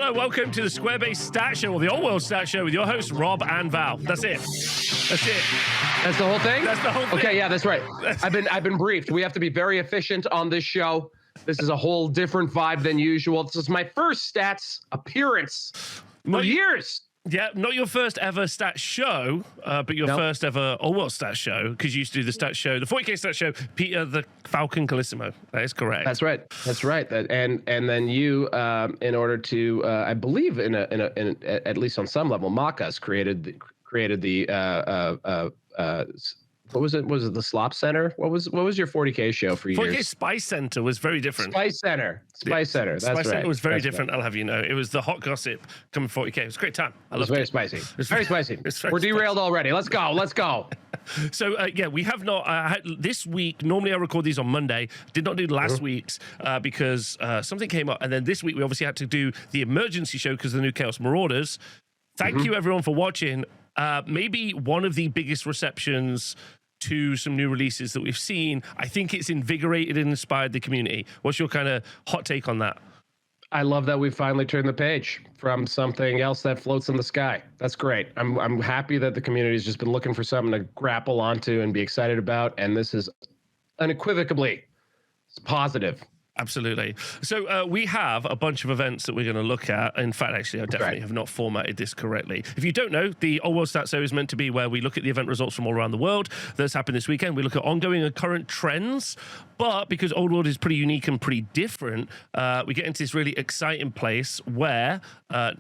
Hello, welcome to the Squarebase Stat Show, or the Old World Stat Show, with your hosts, Rob and Val. That's it. That's it. That's the whole thing? That's the whole thing. Okay, yeah, that's right. I've been briefed. We have to be very efficient on this show. This is a whole different vibe than usual. This is my first stats appearance for years. Yeah, not your first ever stat show, but your first ever Old World Stat Show, because you used to do the stat show, the 40K stat show, Peter the Falcon Carissimo. That is correct. That's right. That's right. And then you, in order to, I believe in at least on some level, mock us, created the what was it? Was it the Slop Center? What was your 40K show for years? 40K Spice Center was very different. Spice Center. That's right. Spice Center was very different, I'll have you know. It was the hot gossip coming 40K. It was a great time. It was very spicy. It was very spicy. We're derailed already. Let's go. So, yeah, we have not, this week, normally I record these on Monday, did not do last week's because something came up. And then this week we obviously had to do the emergency show because of the new Chaos Marauders. Thank you, everyone, for watching. Maybe one of the biggest receptions to some new releases that we've seen. I think it's invigorated and inspired the community. What's your kind of hot take on that? I love that we finally turned the page from something else that floats in the sky. That's great. I'm happy that the community's just been looking for something to grapple onto and be excited about, and this is unequivocally positive. Absolutely. So we have a bunch of events that we're going to look at. In fact, actually, I definitely have not formatted this correctly. If you don't know, the Old World Stat Show is meant to be where we look at the event results from all around the world that's happened this weekend. We look at ongoing and current trends. But because Old World is pretty unique and pretty different, we get into this really exciting place where,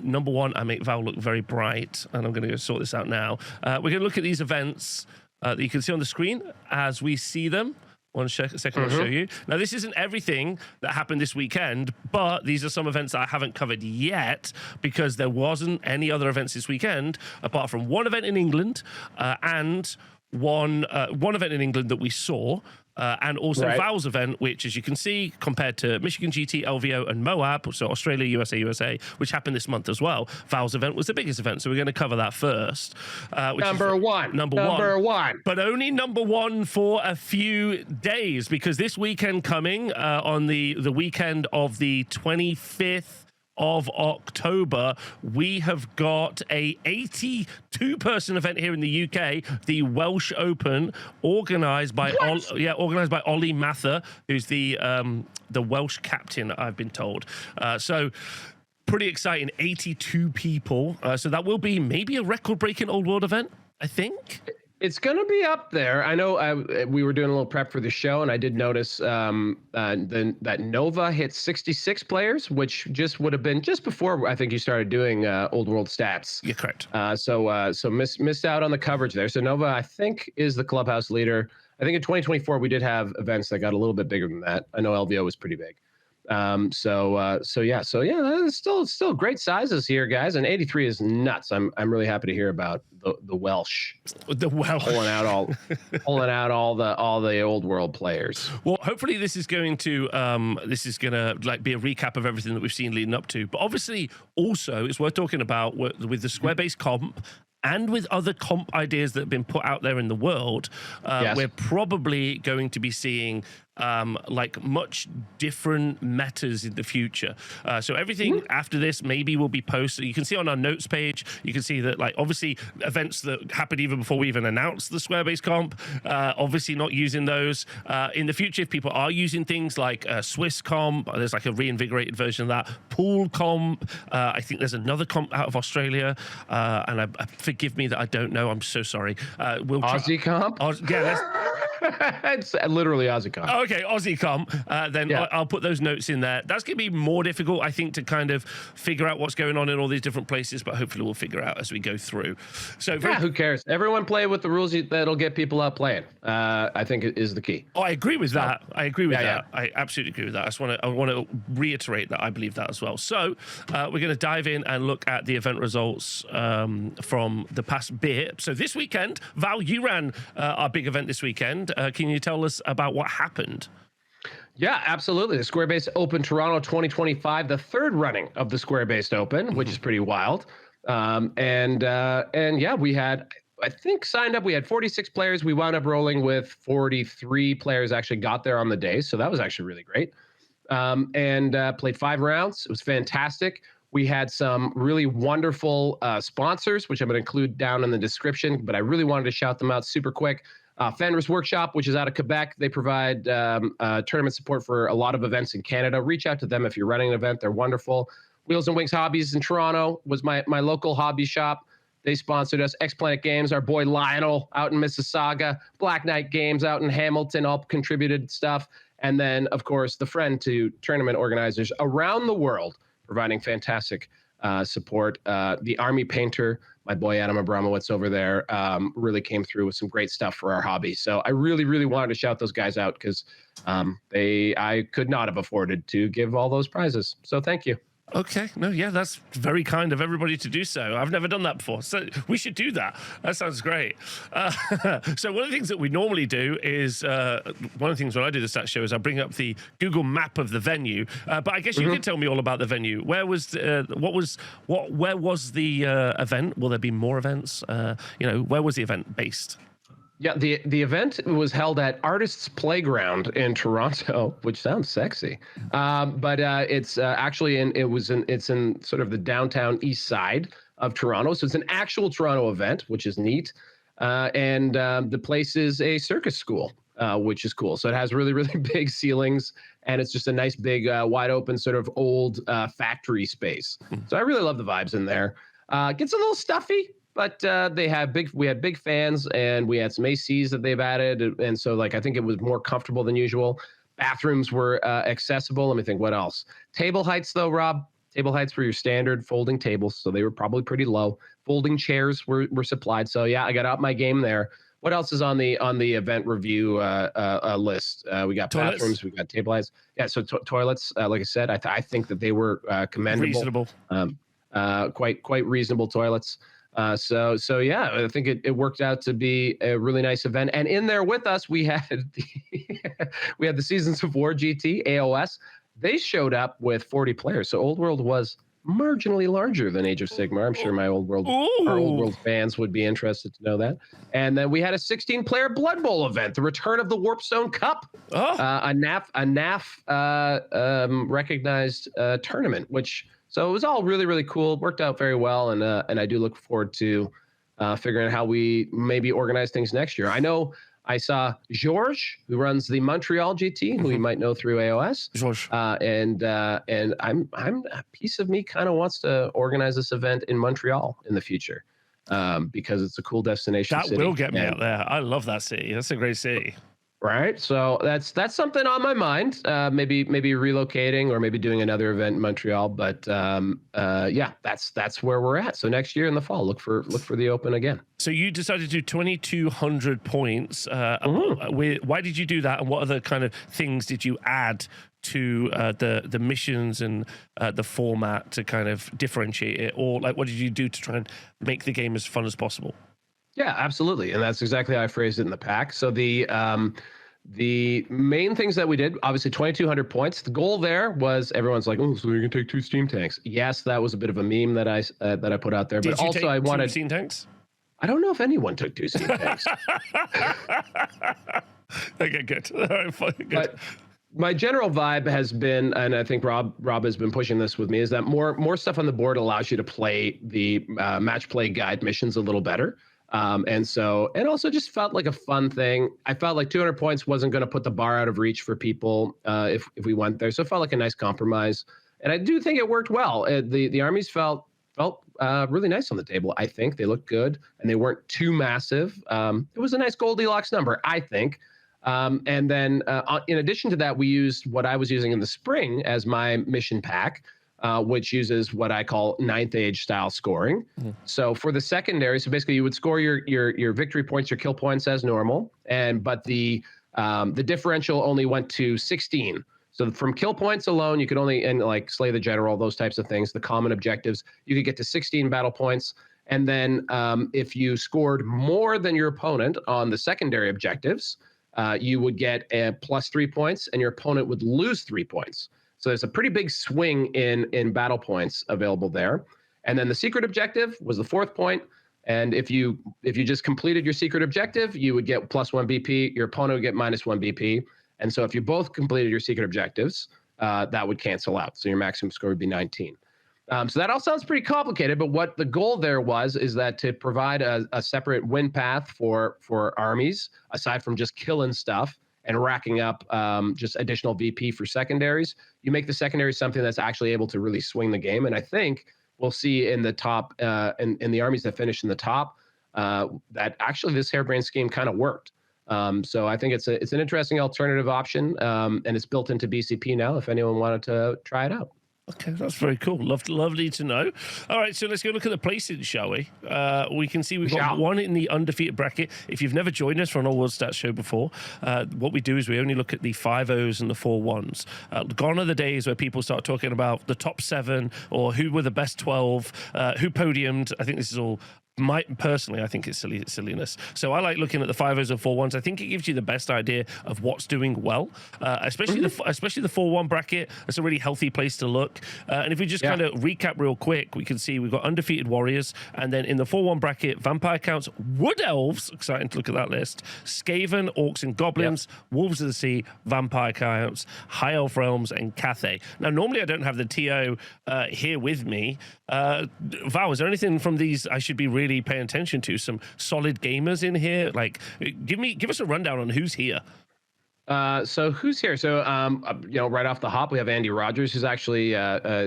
number one, I make Val look very bright, and I'm going to go sort this out now. We're going to look at these events that you can see on the screen as we see them. One second, I'll show you. Now, this isn't everything that happened this weekend, but these are some events that I haven't covered yet because there wasn't any other events this weekend apart from one event in England and one event in England that we saw. And also Val's event, which, as you can see, compared to Michigan GT, LVO, and Moab, so Australia, USA, which happened this month as well, Val's event was the biggest event. So we're going to cover that first. Number one. But only number one for a few days, because this weekend coming, on the weekend of the 25th of October, we have got a 82-person event here in the UK, the Welsh Open, organized by Ollie Mather, who's the Welsh captain, I've been told. So pretty exciting, 82 people. So that will be maybe a record-breaking Old World event, I think. It's going to be up there. I know we were doing a little prep for the show, and I did notice that Nova hit 66 players, which just would have been just before I think you started doing Old World stats. You're correct. So missed out on the coverage there. So Nova, I think, is the clubhouse leader. I think in 2024 we did have events that got a little bit bigger than that. I know LVO was pretty big. So yeah, that's still great sizes here, guys. And 83 is nuts. I'm really happy to hear about the Welsh. The Welsh pulling out all the Old World players. Well, hopefully this is gonna like be a recap of everything that we've seen leading up to. But obviously, also it's worth talking about with the Squarebase comp. And with other comp ideas that have been put out there in the world, we're probably going to be seeing like much different metas in the future. So everything after this maybe will be posted. You can see on our notes page, you can see that, like, obviously events that happened even before we even announced the Squarebase comp, obviously not using those. In the future, if people are using things like Swiss comp, there's like a reinvigorated version of that. Pool comp, I think there's another comp out of Australia, and forgive me that I don't know. I'm so sorry. Aussie comp? It's literally Aussie comp. Okay, Aussie comp. Then I'll put those notes in there. That's going to be more difficult, I think, to kind of figure out what's going on in all these different places, but hopefully we'll figure out as we go through. So who cares? Everyone play with the rules that'll get people out playing. I think it is the key. Oh, I agree with that. I agree with that. I absolutely agree with that. I want to reiterate that I believe that as well. So we're going to dive in and look at the event results from the past bit. So this weekend, Val, you ran our big event this weekend. Can you tell us about what happened? Yeah, absolutely. The Squarebase Open Toronto 2025, the third running of the Squarebase Open, which is pretty wild. And yeah, we had, I think, signed up. We had 46 players. We wound up rolling with 43 players actually got there on the day. So that was actually really great. And played 5 rounds. It was fantastic. We had some really wonderful sponsors, which I'm going to include down in the description, but I really wanted to shout them out super quick. Fenris Workshop, which is out of Quebec. They provide tournament support for a lot of events in Canada. Reach out to them if you're running an event. They're wonderful. Wheels and Wings Hobbies in Toronto was my local hobby shop. They sponsored us. X-Planet Games, our boy Lionel out in Mississauga. Black Knight Games out in Hamilton all contributed stuff. And then, of course, the friend to tournament organizers around the world providing fantastic support. The Army Painter, my boy Adam Abramowitz over there, really came through with some great stuff for our hobby. So I really, really wanted to shout those guys out because I could not have afforded to give all those prizes. So thank you. Okay. No, yeah, that's very kind of everybody to do so. I've never done that before, so we should do that. That sounds great. So one of the things that we normally do is, one of the things when I do the stat show is I bring up the Google map of the venue. But I guess you can tell me all about the venue. Where was, where was the event? Will there be more events? Where was the event based? Yeah, the event was held at Artists Playground in Toronto, which sounds sexy, but it's actually it's in sort of the downtown east side of Toronto. So it's an actual Toronto event, which is neat, and the place is a circus school, which is cool. So it has really, really big ceilings, and it's just a nice big wide open sort of old factory space. So I really love the vibes in there. Gets a little stuffy. But we had big fans, and we had some ACs that they've added. And so I think it was more comfortable than usual. Bathrooms were accessible. Let me think, what else? Table heights though, Rob. Table heights were your standard folding tables. So they were probably pretty low. Folding chairs were supplied. So yeah, I got out my game there. What else is on the event review list? We got toilets. Bathrooms, we got table heights. Yeah, so toilets, like I said, I think that they were commendable. Reasonable. Quite reasonable toilets. So yeah, I think it worked out to be a really nice event. And in there with us, we had the Seasons of War GT AOS. They showed up with 40 players. So Old World was marginally larger than Age of Sigmar. I'm sure our Old World fans would be interested to know that. And then we had a 16-player Blood Bowl event, the return of the Warpstone Cup, a NAF recognized tournament, which. So it was all really, really cool. Worked out very well, and I do look forward to figuring out how we maybe organize things next year. I know I saw Georges, who runs the Montreal GT, who you might know through AOS. Georges. And I'm a piece of me kind of wants to organize this event in Montreal in the future because it's a cool destination. That will get me out there. I love that city. That's a great city. Right. So that's something on my mind. Maybe relocating or maybe doing another event in Montreal. But yeah, that's where we're at. So next year in the fall, look for the Open again. So you decided to do 2,200 points. Why did you do that? And what other kind of things did you add to the missions and the format to kind of differentiate it? Or what did you do to try and make the game as fun as possible? Yeah, absolutely. And that's exactly how I phrased it in the pack. So the main things that we did, obviously 2,200 points. The goal there was everyone's like, oh, so you can take 2 steam tanks. Yes, that was a bit of a meme that I put out there. Did but you also take I wanted 2 steam tanks? I don't know if anyone took 2 steam tanks. Okay, good. All right, fine, good. But my general vibe has been, and I think Rob has been pushing this with me, is that more stuff on the board allows you to play the match play guide missions a little better. And also just felt like a fun thing. I felt like 200 points wasn't going to put the bar out of reach for people if we went there. So it felt like a nice compromise. And I do think it worked well. The armies felt really nice on the table. I think they looked good and they weren't too massive. It was a nice Goldilocks number, I think. And then in addition to that, we used what I was using in the spring as my mission pack. Which uses what I call 9th Age style scoring. So for the secondary, so basically you would score your victory points, your kill points as normal, but the differential only went to 16. So from kill points alone, you could only like slay the general, those types of things, the common objectives, you could get to 16 battle points. And then if you scored more than your opponent on the secondary objectives, you would get a +3 points, and your opponent would lose 3 points. So there's a pretty big swing in battle points available there. And then the secret objective was the 4th point. And if you just completed your secret objective, you would get +1 BP. Your opponent would get -1 BP. And so if you both completed your secret objectives, that would cancel out. So your maximum score would be 19. So that all sounds pretty complicated, but what the goal there is that to provide a separate win path for armies, aside from just killing stuff and racking up just additional VP for secondaries, you make the secondaries something that's actually able to really swing the game. And I think we'll see in the top, in the armies that finish in the top, that actually this harebrained scheme kind of worked. So I think it's an interesting alternative option, and it's built into BCP now if anyone wanted to try it out. Okay, that's very cool. Lovely to know. All right, so let's go look at the placings, shall we? We can see we've got one in the undefeated bracket. If you've never joined us for an Old World Stats show before, what we do is we only look at the 5-0s and the 4-1s. Gone are the days where people start talking about the top 7 or who were the best 12, who podiumed. I think this is all... Personally, I think it's silliness. So I like looking at the 5-0s and 4-1s. I think it gives you the best idea of what's doing well, especially the 4-1 bracket. That's a really healthy place to look. And if we just kind of recap real quick, we can see we've got undefeated warriors, and then in the 4-1 bracket, vampire counts, wood elves. Exciting to look at that list. Skaven, orcs, and goblins. Wolves of the sea, vampire counts, high elf realms, and Cathay. Now, normally I don't have the TO here with me. Val, is there anything from these I should be really paying attention to? Some solid gamers in here? Like, give us a rundown on who's here. So who's here? So, right off the hop, we have Andy Rogers, who's actually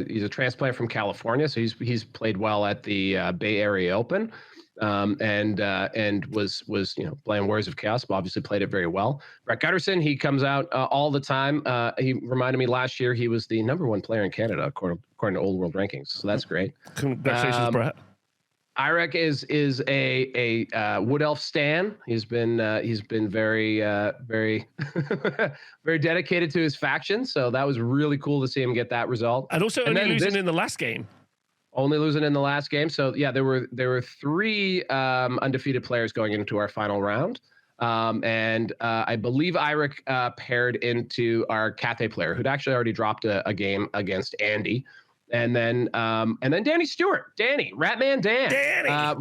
he's a transplant from California. So he's played well at the Bay Area Open, and was playing Warriors of Chaos, but obviously played it very well. Brett Gutterson, he comes out all the time. He reminded me last year he was the #1 player in Canada according to Old World rankings. So that's great. Congratulations, Brett. Irek is a wood elf stan. He's been very very very dedicated to his faction. So that was really cool to see him get that result. And also only losing in the last game. Only losing in the last game. So yeah, there were 3 undefeated players going into our final round. And I believe Irek paired into our Cathay player, who'd actually already dropped a game against Andy. And then Danny Stewart, Ratman Dan,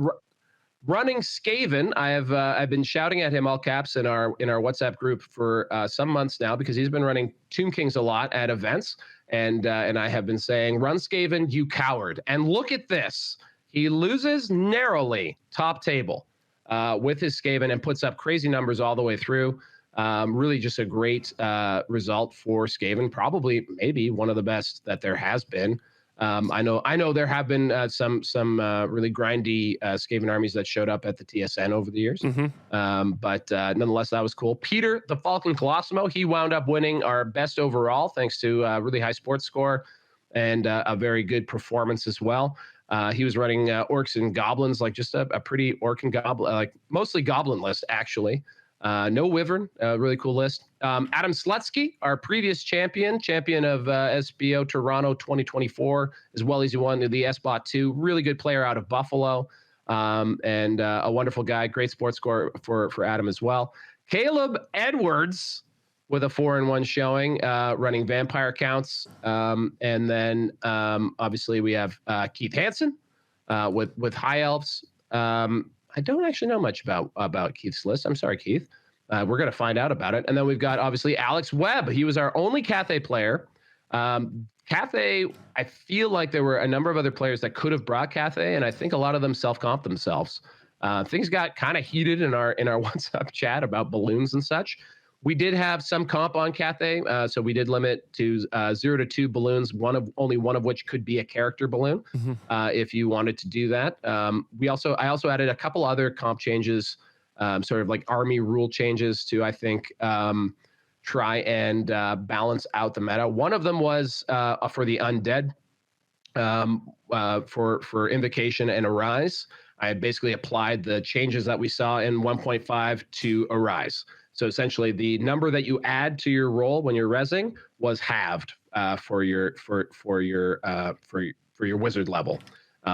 running Skaven. I've been shouting at him all caps in our WhatsApp group for some months now, because he's been running Tomb Kings a lot at events, and I have been saying, run Skaven, you coward. And look at this, he loses narrowly top table with his Skaven and puts up crazy numbers all the way through. Really just a great result for Skaven, probably maybe one of the best that there has been. I know there have been some really grindy Skaven armies that showed up at the TSN over the years. But nonetheless, that was cool. Peter, the Falcon Colosimo, he wound up winning our best overall thanks to a really high sports score and a very good performance as well. He was running orcs and goblins, like just a pretty orc and goblin, like mostly goblin list, actually. No Wyvern, really cool list. Adam Slutsky, our previous champion of SBO Toronto 2024, as well as he won the SBOT 2. Really good player out of Buffalo, and a wonderful guy. Great sports score for Adam as well. Caleb Edwards with a 4-1 showing, running vampire counts. And then obviously we have Keith Hansen with high elves. I don't actually know much about Keith's list. I'm sorry, Keith. We're going to find out about it. And then we've got, obviously, Alex Webb. He was our only Cathay player. Cathay, I feel like there were a number of other players that could have brought Cathay, and I think a lot of them self-comped themselves. Things got kind of heated in our WhatsApp chat about balloons and such. We did have some comp on Cathay, so we did limit to 0 to 2 balloons, only one of which could be a character balloon, if you wanted to do that. I also added a couple other comp changes, sort of like army rule changes to, I think, try and balance out the meta. One of them was for the undead, for Invocation and Arise. I basically applied the changes that we saw in 1.5 to Arise. So essentially, the number that you add to your roll when you're rezzing was halved for your wizard level.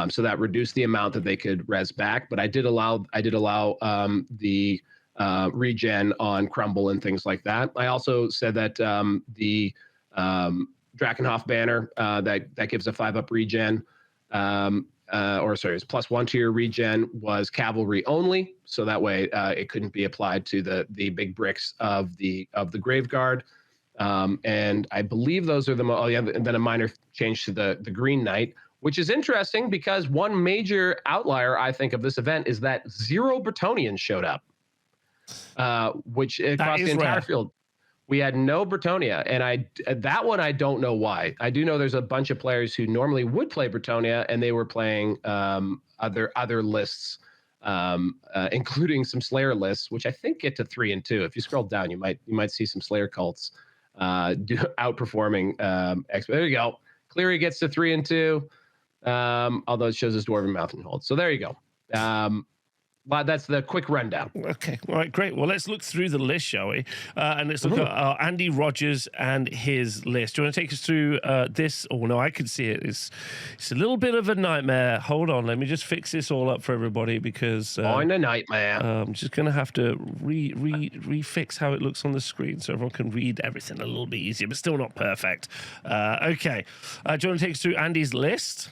So that reduced the amount that they could res back. But I did allow the regen on Crumble and things like that. I also said that the Drakenhof banner that gives a 5-up regen. It's +1 to your regen, was cavalry only, so that way it couldn't be applied to the big bricks of the Graveguard. And I believe those are and then a minor change to the Green Knight which is interesting because one major outlier, I think, of this event is that 0 Bretonians showed up, which across the entire field. We had no Bretonia, and that one I don't know why. I do know there's a bunch of players who normally would play Bretonia, and they were playing other lists, including some Slayer lists, which I think get to 3 and 2. If you scroll down, you might see some Slayer cults outperforming There you go. Cleary gets to 3 and 2, although it shows his Dwarven Mountain Hold. So there you go. But that's the quick rundown. Okay, all right, great. Well, let's look through the list, shall we? And let's look at Andy Rogers and his list. Do you want to take us through this? Oh, no, I can see it. It's a little bit of a nightmare. Hold on, let me just fix this all up for everybody because... a nightmare. I'm just going to have to refix how it looks on the screen so everyone can read everything a little bit easier, but still not perfect. Okay. Do you want to take us through Andy's list?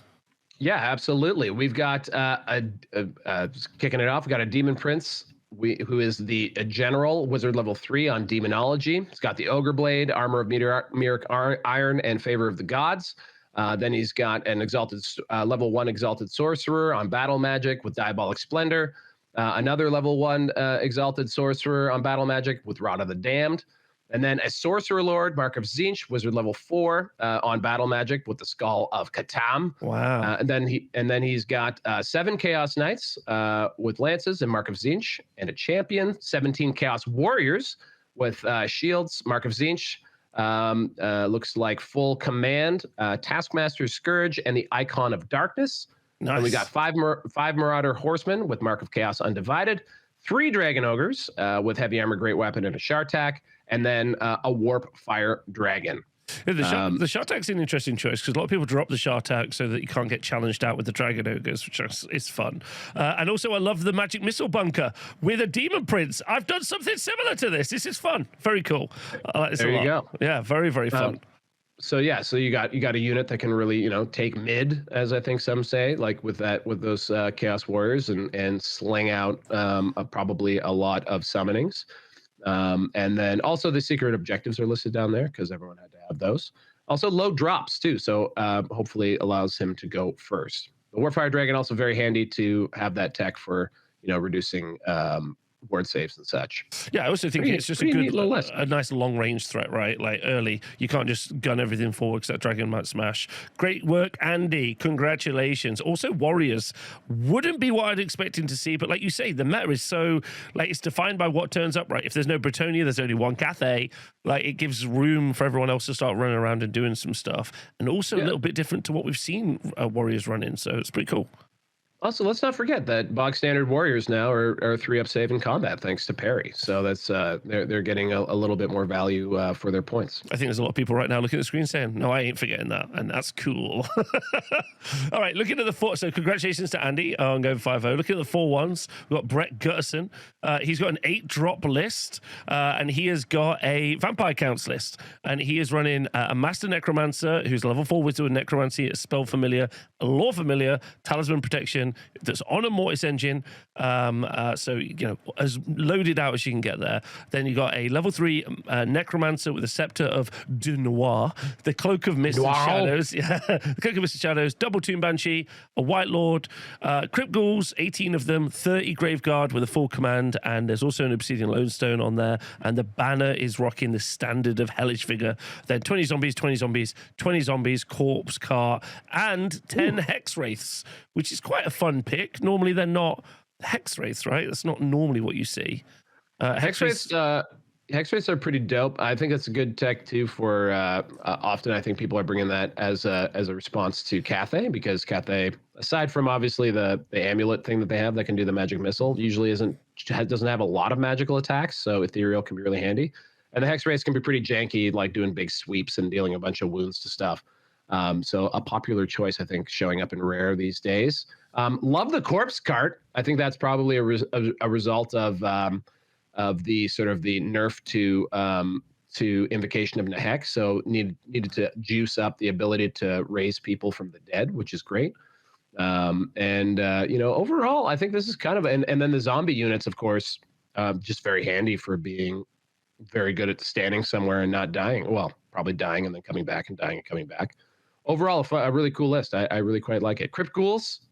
Yeah, absolutely. We've got kicking it off. We've got a Demon Prince, who is the general wizard level 3 on Demonology. He's got the Ogre Blade, Armor of Meteoric Iron, and Favor of the Gods. Then he's got an exalted level 1 Exalted Sorcerer on Battle Magic with Diabolic Splendor. Another level 1 Exalted Sorcerer on Battle Magic with Rod of the Damned. And then a Sorcerer Lord, Mark of Tzeentch, Wizard level 4 on Battle Magic with the Skull of Catan. Wow. And then he's got 7 Chaos Knights with Lances and Mark of Tzeentch, and a Champion, 17 Chaos Warriors with Shields, Mark of Tzeentch. Looks like full command, Taskmaster's Scourge, and the Icon of Darkness. Nice. And we got 5 Marauder Horsemen with Mark of Chaos Undivided, 3 Dragon Ogres with Heavy Armor, Great Weapon, and a Shartak, and then a Warp Fire Dragon. Yeah, the Shartak's an interesting choice because a lot of people drop the Shartak so that you can't get challenged out with the Dragon Ogres, which is fun. And also, I love the Magic Missile Bunker with a Demon Prince. I've done something similar to this. This is fun. Very cool. I like this a lot. There you go. Yeah, very, very fun. So you got a unit that can really take mid, as I think some say, like with those Chaos Warriors and sling out probably a lot of summonings. And then also the secret objectives are listed down there because everyone had to have those. Also low drops too, so hopefully allows him to go first. The Warfire Dragon also very handy to have that tech for reducing ward saves and such. Yeah, I also think it's just a nice long range threat, right? Like early, you can't just gun everything forward because that dragon might smash. Great work, Andy. Congratulations. Also, Warriors wouldn't be what I'd expecting to see, but like you say, the meta is so it's defined by what turns up, right? If there's no Bretonia, there's only one Cathay. Like it gives room for everyone else to start running around and doing some stuff, and also a little bit different to what we've seen Warriors run in. So it's pretty cool. Also, let's not forget that bog standard Warriors now are 3-up save in combat thanks to parry. So that's they're getting a little bit more value for their points. I think there's a lot of people right now looking at the screen saying, "No, I ain't forgetting that," and that's cool. All right, looking at the 4. So congratulations to Andy on going 5-0. Looking at the 4-1s, we've got Brett Gutterson. He's got an 8-drop list, and he has got a Vampire Counts list, and he is running a Master Necromancer who's level 4 Wizard with Necromancy, a Spell Familiar, a Lore Familiar, Talisman Protection. That's on a Mortis engine, so as loaded out as you can get there. Then you got a level 3 Necromancer with a Scepter of Du Noir, the Cloak of Mist and Shadows, the Cloak of Mist and Shadows, double Tomb Banshee, a White Lord, Crypt Ghouls, 18 of them, 30 Graveguard with a full command, and there's also an Obsidian Lodestone on there, and the banner is rocking the standard of Hellish Figure. Then 20 zombies, 20 zombies, 20 zombies, Corpse Cart, and 10 Hex Wraiths, which is quite a fun pick. Normally they're not Hex Wraiths, right? That's not normally what you see. Hex Wraiths are pretty dope. I think it's a good tech too for often I think people are bringing that as a response to Cathay, because Cathay, aside from obviously the amulet thing that they have that can do the magic missile, usually doesn't have a lot of magical attacks, so ethereal can be really handy. And the Hex Wraiths can be pretty janky, like doing big sweeps and dealing a bunch of wounds to stuff. So a popular choice, I think, showing up in rare these days. Love the Corpse Cart. I think that's probably a result of the sort of the nerf to Invocation of Nehek. So needed to juice up the ability to raise people from the dead, which is great. Overall, I think this is kind of and then the zombie units, of course, just very handy for being very good at standing somewhere and not dying. Well, probably dying and then coming back and dying and coming back. overall a really cool list. I really quite like it. Crypt Ghouls,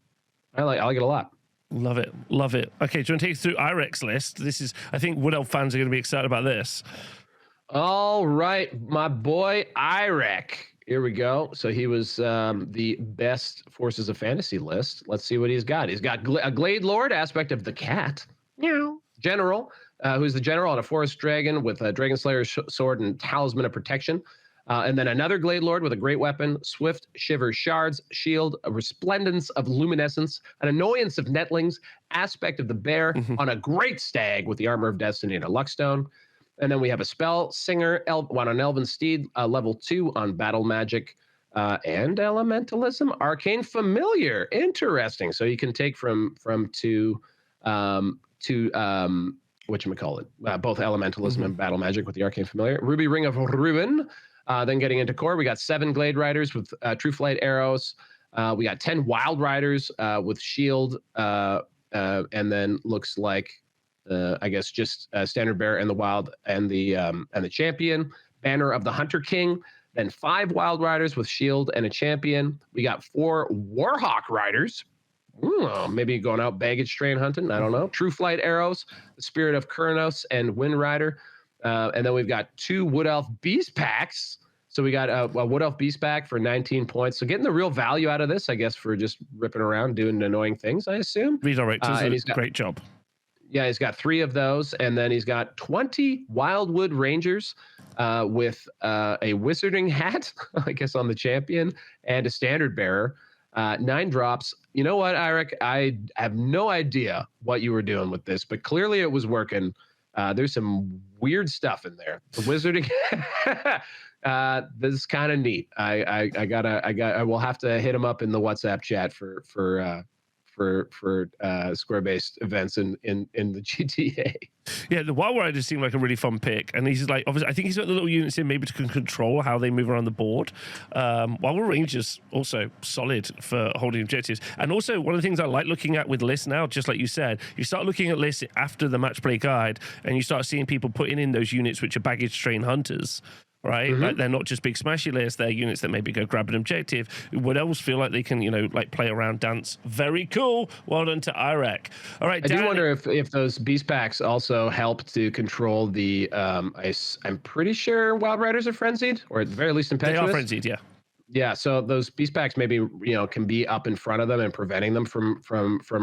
I like it a lot. Love it. Love it. Okay, do you want to take us through IREK's list? This is, I think Wood Elf fans are going to be excited about this. All right, my boy IREK. Here we go. So he was the best Forces of Fantasy list. Let's see what he's got. He's got a Glade Lord, aspect of the cat. Meow. General, who's the general on a Forest Dragon with a Dragon Slayer sword and Talisman of Protection. And then another Glade Lord with a great weapon, Swift Shiver Shards, Shield, a Resplendence of Luminescence, an Annoyance of Netlings, aspect of the Bear on a Great Stag with the Armor of Destiny and a Luckstone. And then we have a Spell Singer, one on Elven Steed, level 2 on Battle Magic, and Elementalism, Arcane Familiar. Interesting. So you can take from two whatchamacallit, both Elementalism and Battle Magic with the Arcane Familiar. Ruby Ring of Ruin. Then getting into core, we got 7 Glade Riders with True Flight arrows. We got 10 Wild Riders with Shield, and then looks like I guess just Standard Bearer and the Wild and the Champion. Banner of the Hunter King. Then 5 Wild Riders with Shield and a Champion. We got 4 Warhawk Riders. Maybe going out baggage train hunting. I don't know. True Flight arrows. The Spirit of Kurnos and Wind Rider. And then we've got 2 Wood Elf Beast Packs. So we got a Wood Elf Beast Pack for 19 points. So getting the real value out of this, I guess, for just ripping around doing annoying things, I assume. Redirectors, and he's got a great job. Yeah, he's got 3 of those. And then he's got 20 Wildwood Rangers with a Wizarding Hat, I guess, on the Champion, and a Standard Bearer. 9 drops. You know what, IREK? I have no idea what you were doing with this, but clearly it was working. There's some weird stuff in there. The Wizarding... this is kind of neat. I will have to hit him up in the WhatsApp chat for square-based events in the GTA. Yeah, the Wild Riders seem like a really fun pick, and he's like, obviously, I think he's got the little units in maybe to control how they move around the board. Wild Rangers also solid for holding objectives, and also one of the things I like looking at with lists now, just like you said, you start looking at lists after the match play guide, and you start seeing people putting in those units which are baggage train hunters. Right, like they're not just big smashy lists; they're units that maybe go grab an objective. Would elves feel like they can, like play around, dance? Very cool. Well done to IREK. All right, I do wonder if those beast packs also help to control the. I'm pretty sure Wild Riders are frenzied, or at the very least impetuous. They are frenzied, yeah. Yeah, so those beast packs maybe can be up in front of them and preventing them from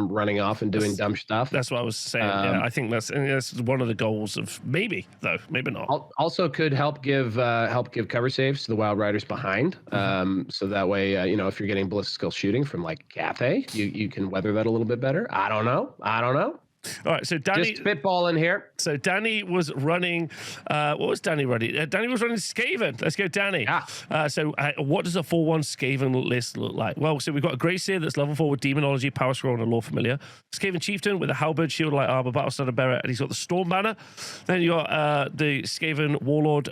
running off and doing dumb stuff. That's what I was saying. Yeah, I think that's one of the goals of maybe not. Also could help give cover saves to the Wild Riders behind. So that way if you're getting ballistic skill shooting from like Cathay, you can weather that a little bit better. I don't know. All right, so Danny... Just spitball in here. So Danny was running... what was Danny running? Danny was running Skaven. Let's go, Danny. Yeah. So what does a 4-1 Skaven list look like? Well, so we've got a Grey Seer that's level 4 with Demonology, Power Scroll, and a Lore Familiar. Skaven Chieftain with a Halberd, Shield, Light Armor, Battle Starter Bearer, and he's got the Storm Banner. Then you got the Skaven Warlord.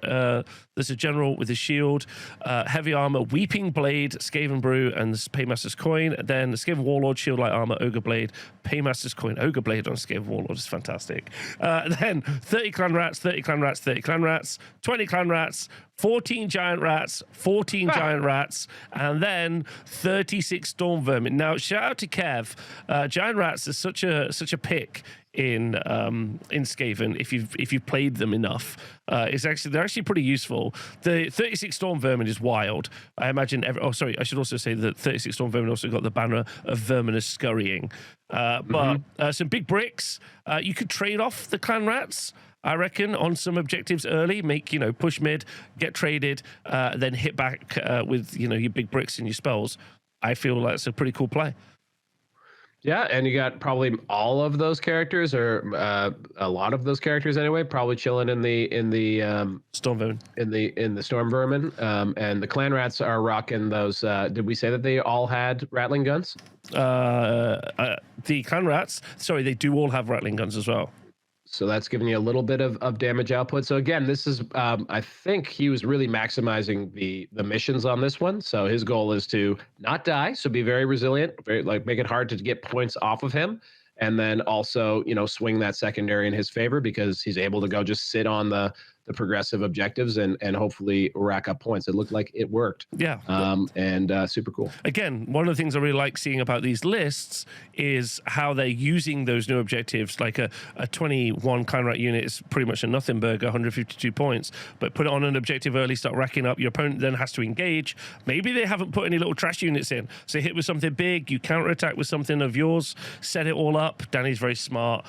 There's a General with a Shield, Heavy Armor, Weeping Blade, Skaven Brew, and the Paymaster's Coin. Then the Skaven Warlord, Shield, Light Armor, Ogre Blade, Paymaster's Coin, Ogre Blade on Skaven Warlord is fantastic. Then 30 Clan Rats, 30 Clan Rats, 30 Clan Rats, 20 Clan Rats, 14 Giant Rats, 14 Giant Rats, and then 36 Storm Vermin. Now, shout out to Kev. Giant Rats is such a pick in Skaven if you've played them enough. They're actually pretty useful. The 36 Storm Vermin is wild. I imagine I should also say that 36 Storm Vermin also got the banner of Verminous Scurrying. But some big bricks. You could trade off the Clan Rats, I reckon, on some objectives early, make, push mid, get traded, then hit back with, your big bricks and your spells. I feel like it's a pretty cool play. Yeah, and you got probably all of those characters, or a lot of those characters anyway, probably chilling in the Storm Vermin. In the Storm Vermin, and the Clan Rats are rocking those. Did we say that they all had rattling guns? The Clan Rats, they do all have rattling guns as well. So that's giving you a little bit of damage output. So again, this is I think he was really maximizing the missions on this one. So his goal is to not die, so be very resilient, make it hard to get points off of him, and then also swing that secondary in his favor because he's able to go just sit on the the progressive objectives and hopefully rack up points. It looked like it worked. Yeah. And super cool. Again, one of the things I really like seeing about these lists is how they're using those new objectives. Like a 21 Kleinrat unit is pretty much a nothing burger, 152 points, but put it on an objective early, start racking up. Your opponent then has to engage. Maybe they haven't put any little trash units in. So hit with something big, you counterattack with something of yours, set it all up. Danny's very smart.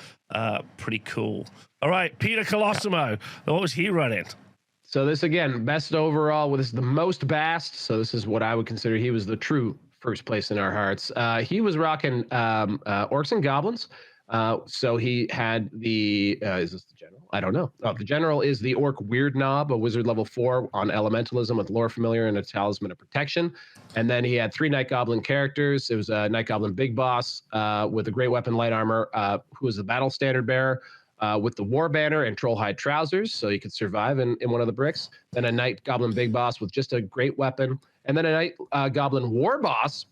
Pretty cool. All right, Peter Colosimo. What was he running? So this, again, best overall. This is the most bast. So this is what I would consider he was the true first place in our hearts. He was rocking orcs and goblins. So he had the, is this the general? I don't know. Oh, the general is the orc Weird Knob, a wizard level 4 on elementalism with lore familiar and a talisman of protection. And then he had 3 Night Goblin characters. It was a Night Goblin Big Boss with a great weapon, light armor, who was the battle standard bearer with the war banner and trollhide trousers, so you could survive in one of the bricks. Then a Night Goblin Big Boss with just a great weapon. And then a Night Goblin War Boss,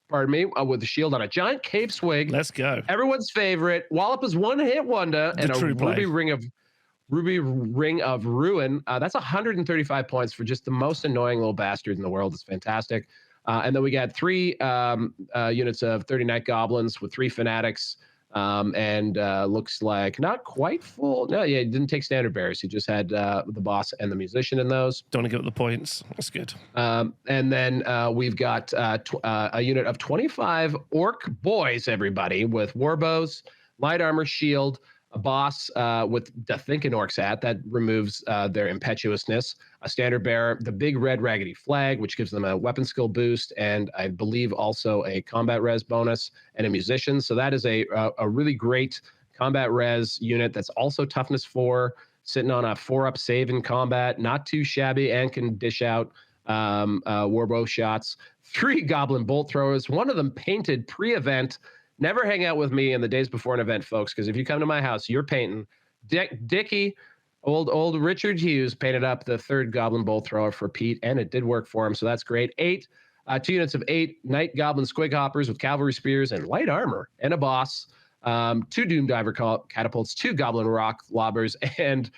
pardon me, with a shield on a giant cave swig. Let's go. Everyone's favorite. Wallop is one-hit wonder and a Ruby Ring of Ruin. That's 135 points for just the most annoying little bastard in the world. It's fantastic. And then we got 3 units of 30 Night Goblins with 3 Fanatics. And looks like not quite full. No, yeah, he didn't take standard bearers. He just had the boss and the musician in those. Don't want to give up the points. That's good. And then we've got a unit of 25 orc boys, everybody, with warbows, light armor, shield, a boss with the Thinking Orcs hat that removes their impetuousness, a standard bearer, the big red raggedy flag, which gives them a weapon skill boost, and I believe also a combat res bonus, and a musician. So that is a really great combat res unit that's also toughness 4, sitting on a 4-up save in combat, not too shabby, and can dish out warbow shots. 3 goblin bolt throwers, one of them painted pre-event. Never hang out with me in the days before an event, folks, because if you come to my house, you're painting. Dickie, old Richard Hughes, painted up the 3rd Goblin Bolt Thrower for Pete, and it did work for him, so that's great. 2 units of 8 Night Goblin Squig Hoppers with cavalry spears and light armor, and a boss. 2 Doom Diver catapults, 2 Goblin Rock Lobbers, and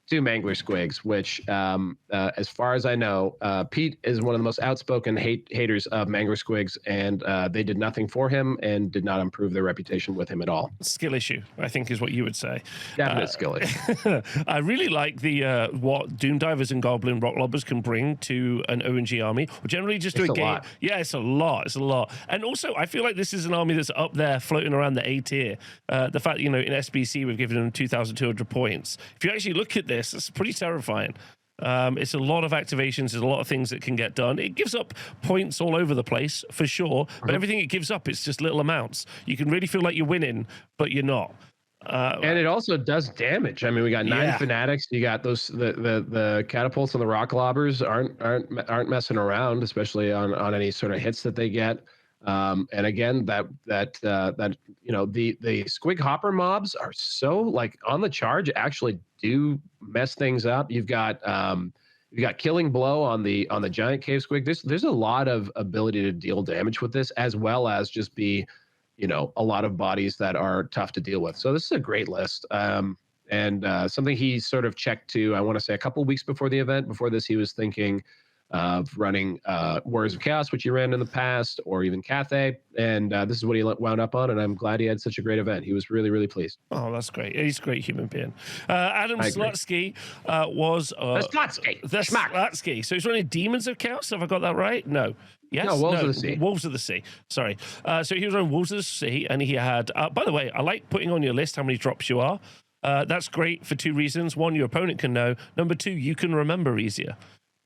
2 Mangler Squigs, which, as far as I know, Pete is one of the most outspoken haters of Mangler Squigs, and they did nothing for him and did not improve their reputation with him at all. Skill issue, I think, is what you would say. Definite skill issue. I really like the what Doom Divers and Goblin Rock Lobbers can bring to an ONG army, or generally just to a game. Lot. Yeah, it's a lot. It's a lot. And also, I feel like this is an army that's up there, floating around the A tier. The fact, in SBC, we've given them 2,200 points. If you actually look at this, it's pretty terrifying. It's a lot of activations. There's a lot of things that can get done. It gives up points all over the place, for sure. But everything it gives up, it's just little amounts. You can really feel like you're winning, but you're not. And it also does damage. I mean, we got 9 Fanatics. You got those the catapults and the rock lobbers aren't messing around, especially on any sort of hits that they get. And again, the Squig Hopper mobs are so like on the charge, actually do mess things up. You've got Killing Blow on the giant cave squig. There's a lot of ability to deal damage with this, as well as just be a lot of bodies that are tough to deal with. So this is a great list. And something he sort of checked to, I want to say a couple weeks before the event. Before this, he was thinking of running Warriors of Chaos, which he ran in the past, or even Cathay. And this is what he wound up on, and I'm glad he had such a great event. He was really, really pleased. Oh, that's great. He's a great human being. Adam Slutsky was... Slutsky. So he's running Demons of Chaos. Have I got that right? No. Yes? No, Wolves of the Sea. Wolves of the Sea. Sorry. So he was on Wolves of the Sea, and he had... by the way, I like putting on your list how many drops you are. That's great for 2 reasons. 1, your opponent can know. Number 2, you can remember easier.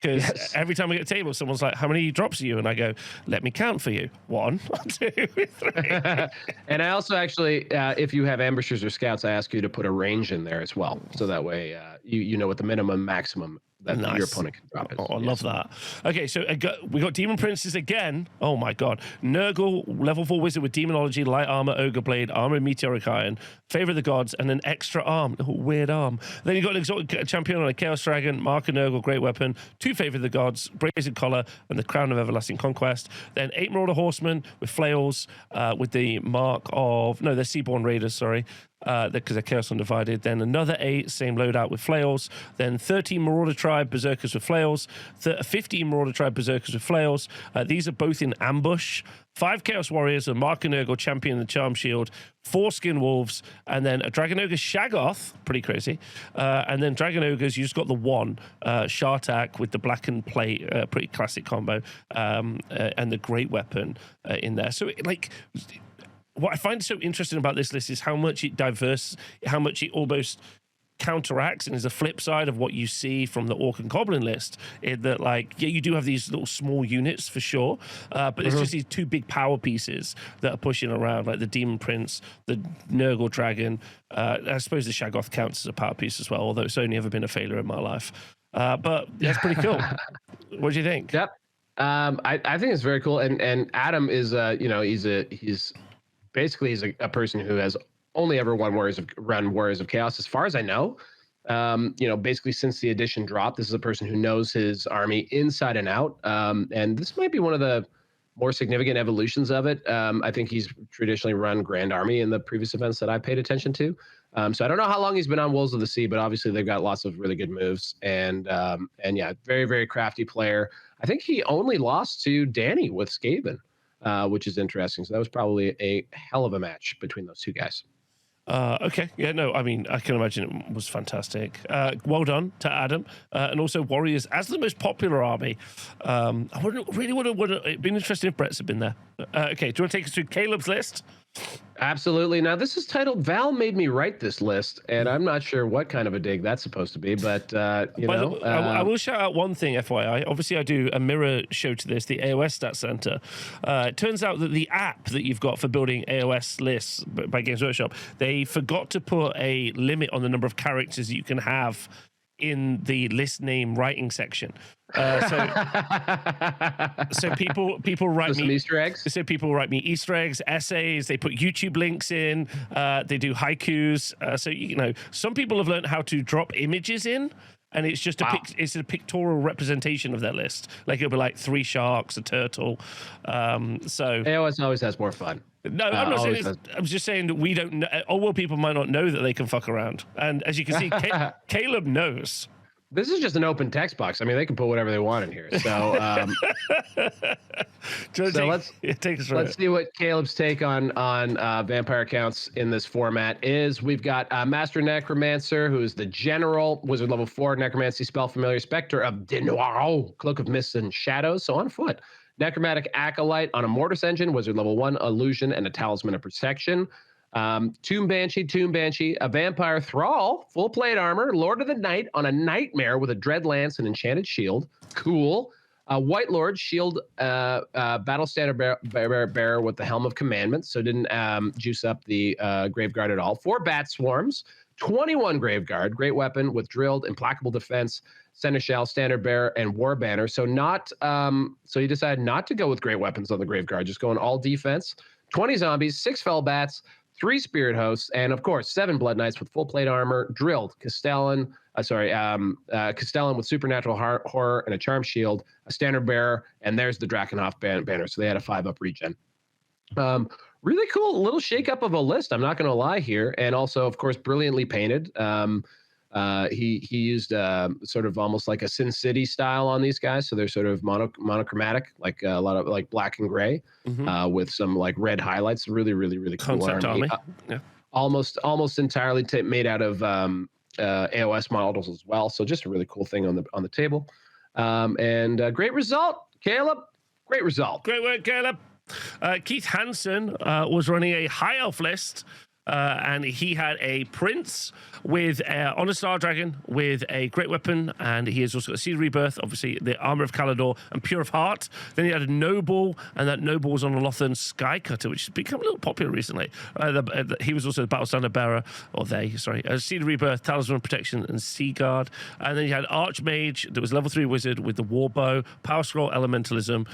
Because every time I get a table, someone's like, how many drops are you? And I go, let me count for you. 1, 2, 3. And I also actually, if you have ambushers or scouts, I ask you to put a range in there as well. So that way you know what the minimum, maximum that your opponent can drop is. Oh, I love that. Okay, so we got Demon Princes again. Oh my God. Nurgle, level 4 wizard with demonology, light armor, ogre blade, armor, meteoric iron, favor of the gods, and an extra arm. Oh, weird arm. Then you got an exotic champion on a chaos dragon, Marker Nurgle, great weapon, 2 favor of the gods, brazen collar, and the crown of everlasting conquest. Then 8 marauder horsemen with flails, with the mark of they're Seaborn Raiders, sorry. because they're Chaos Undivided. Then another 8, same loadout with flails. Then 13 Marauder Tribe Berserkers with flails. 15 Marauder Tribe Berserkers with flails. These are both in ambush. 5 Chaos Warriors, a Mark and Nurgle Champion and Charm Shield, 4 Skin Wolves, and then a Dragon Ogre Shaggoth, pretty crazy. And then Dragon Ogres, you just got the 1 Shartak with the blackened plate, pretty classic combo, and the Great Weapon in there. So, what I find so interesting about this list is how much it how much it almost counteracts and is a flip side of what you see from the Orc and Goblin list. In that, you do have these little small units for sure, but it's just these 2 big power pieces that are pushing around, like the Demon Prince, the Nurgle Dragon. I suppose the Shaggoth counts as a power piece as well, although it's only ever been a failure in my life. But that's pretty cool. What do you think? Yep. I think it's very cool. And Adam is, he's basically a person who has only ever run Warriors of Chaos, as far as I know. Basically since the edition dropped, this is a person who knows his army inside and out. And this might be one of the more significant evolutions of it. I think he's traditionally run Grand Army in the previous events that I paid attention to. So I don't know how long he's been on Wolves of the Sea, but obviously they've got lots of really good moves. And yeah, very, very crafty player. I think he only lost to Danny with Skaven, which is interesting. So that was probably a hell of a match between those 2 guys. Okay. Yeah, no, I mean, I can imagine it was fantastic. Well done to Adam. And also Warriors as the most popular army. I really would have it'd been interesting if Brett's had been there. Okay, do you want to take us through Caleb's list? Absolutely. Now, this is titled Val Made Me Write This List, and I'm not sure what kind of a dig that's supposed to be, but, I will shout out one thing, FYI. Obviously, I do a mirror show to this, the AOS Stat Center. It turns out that the app that you've got for building AOS lists by Games Workshop, they forgot to put a limit on the number of characters that you can have in the list name writing section. So people write me Easter eggs. So people write me Easter eggs, essays. They put YouTube links in. They do haikus. So some people have learned how to drop images in, and it's just it's a pictorial representation of their list. Like it'll be like 3 sharks, a turtle. So AOS always has more fun. No, I'm not saying. I'm just saying that we don't know. Old world people might not know that they can fuck around, and as you can see, Caleb knows. This is just an open text box. I mean, they can put whatever they want in here. So, let's see what Caleb's take on vampire counts in this format is. We've got Master Necromancer, who is the general, wizard level 4, necromancy spell familiar, specter of De Noir, cloak of mists and shadows, so on foot. Necromantic Acolyte on a Mortis engine, wizard level 1, illusion, and a talisman of protection. Tomb Banshee, a vampire thrall, full plate armor, Lord of the Night on a nightmare with a dread lance and enchanted shield. Cool. White Lord, shield, battle standard bearer with the helm of commandment, so didn't juice up the Graveguard at all. 4 bat swarms, 21 Graveguard, great weapon with drilled, implacable defense, seneschal, standard bearer, and war banner. So so he decided not to go with great weapons on the Graveguard, just going all defense. 20 zombies, 6 fell bats, 3 spirit hosts, and of course 7 blood knights with full plate armor, drilled Castellan with supernatural horror and a charm shield, a standard bearer, and there's the Drakenhof banner. So they had a 5-up regen. Really cool little shakeup of a list. I'm not going to lie here, and also of course brilliantly painted. He used sort of almost like a Sin City style on these guys, so they're sort of monochromatic, like a lot of like black and gray, with some like red highlights. Really, really, really cool concept army. Yeah. Almost entirely made out of AOS models as well. So just a really cool thing on the table, and great result, Caleb. Great result. Great work, Caleb. Keith Hansen was running a high elf list. And he had a prince with on a star dragon with a great weapon, and he has also got a Seed of Rebirth, obviously the armor of Calidor and Pure of Heart. Then he had a noble, and that noble was on a Lothern Skycutter, which has become a little popular recently. He was also the battle standard bearer, a Seed of Rebirth, Talisman of Protection, and Sea Guard. And then you had Archmage that was level 3 wizard with the Warbow, Power Scroll, Elementalism.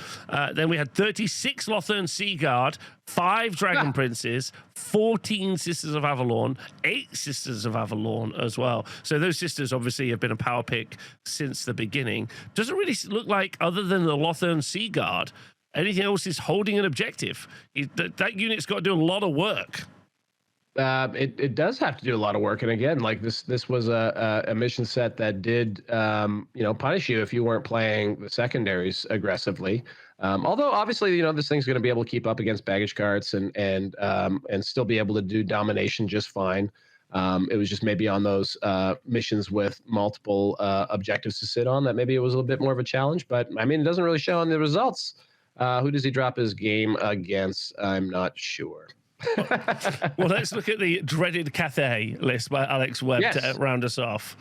Then we had 36 Lothern Sea Guard, 5 Dragon Princes, 14 Sisters of Avalon, 8 Sisters of Avalon as well. So those sisters obviously have been a power pick since the beginning. Doesn't really look like, other than the Lothern Sea Guard, anything else is holding an objective. That unit's got to do a lot of work. It does have to do a lot of work, and again, like this was a mission set that did punish you if you weren't playing the secondaries aggressively. Although obviously this thing's going to be able to keep up against baggage carts and still be able to do domination just fine. It was just maybe on those missions with multiple objectives to sit on that maybe it was a little bit more of a challenge. But I mean, it doesn't really show on the results. Who does he drop his game against? I'm not sure. Well, let's look at the dreaded Cathay list by Alex Webb to round us off.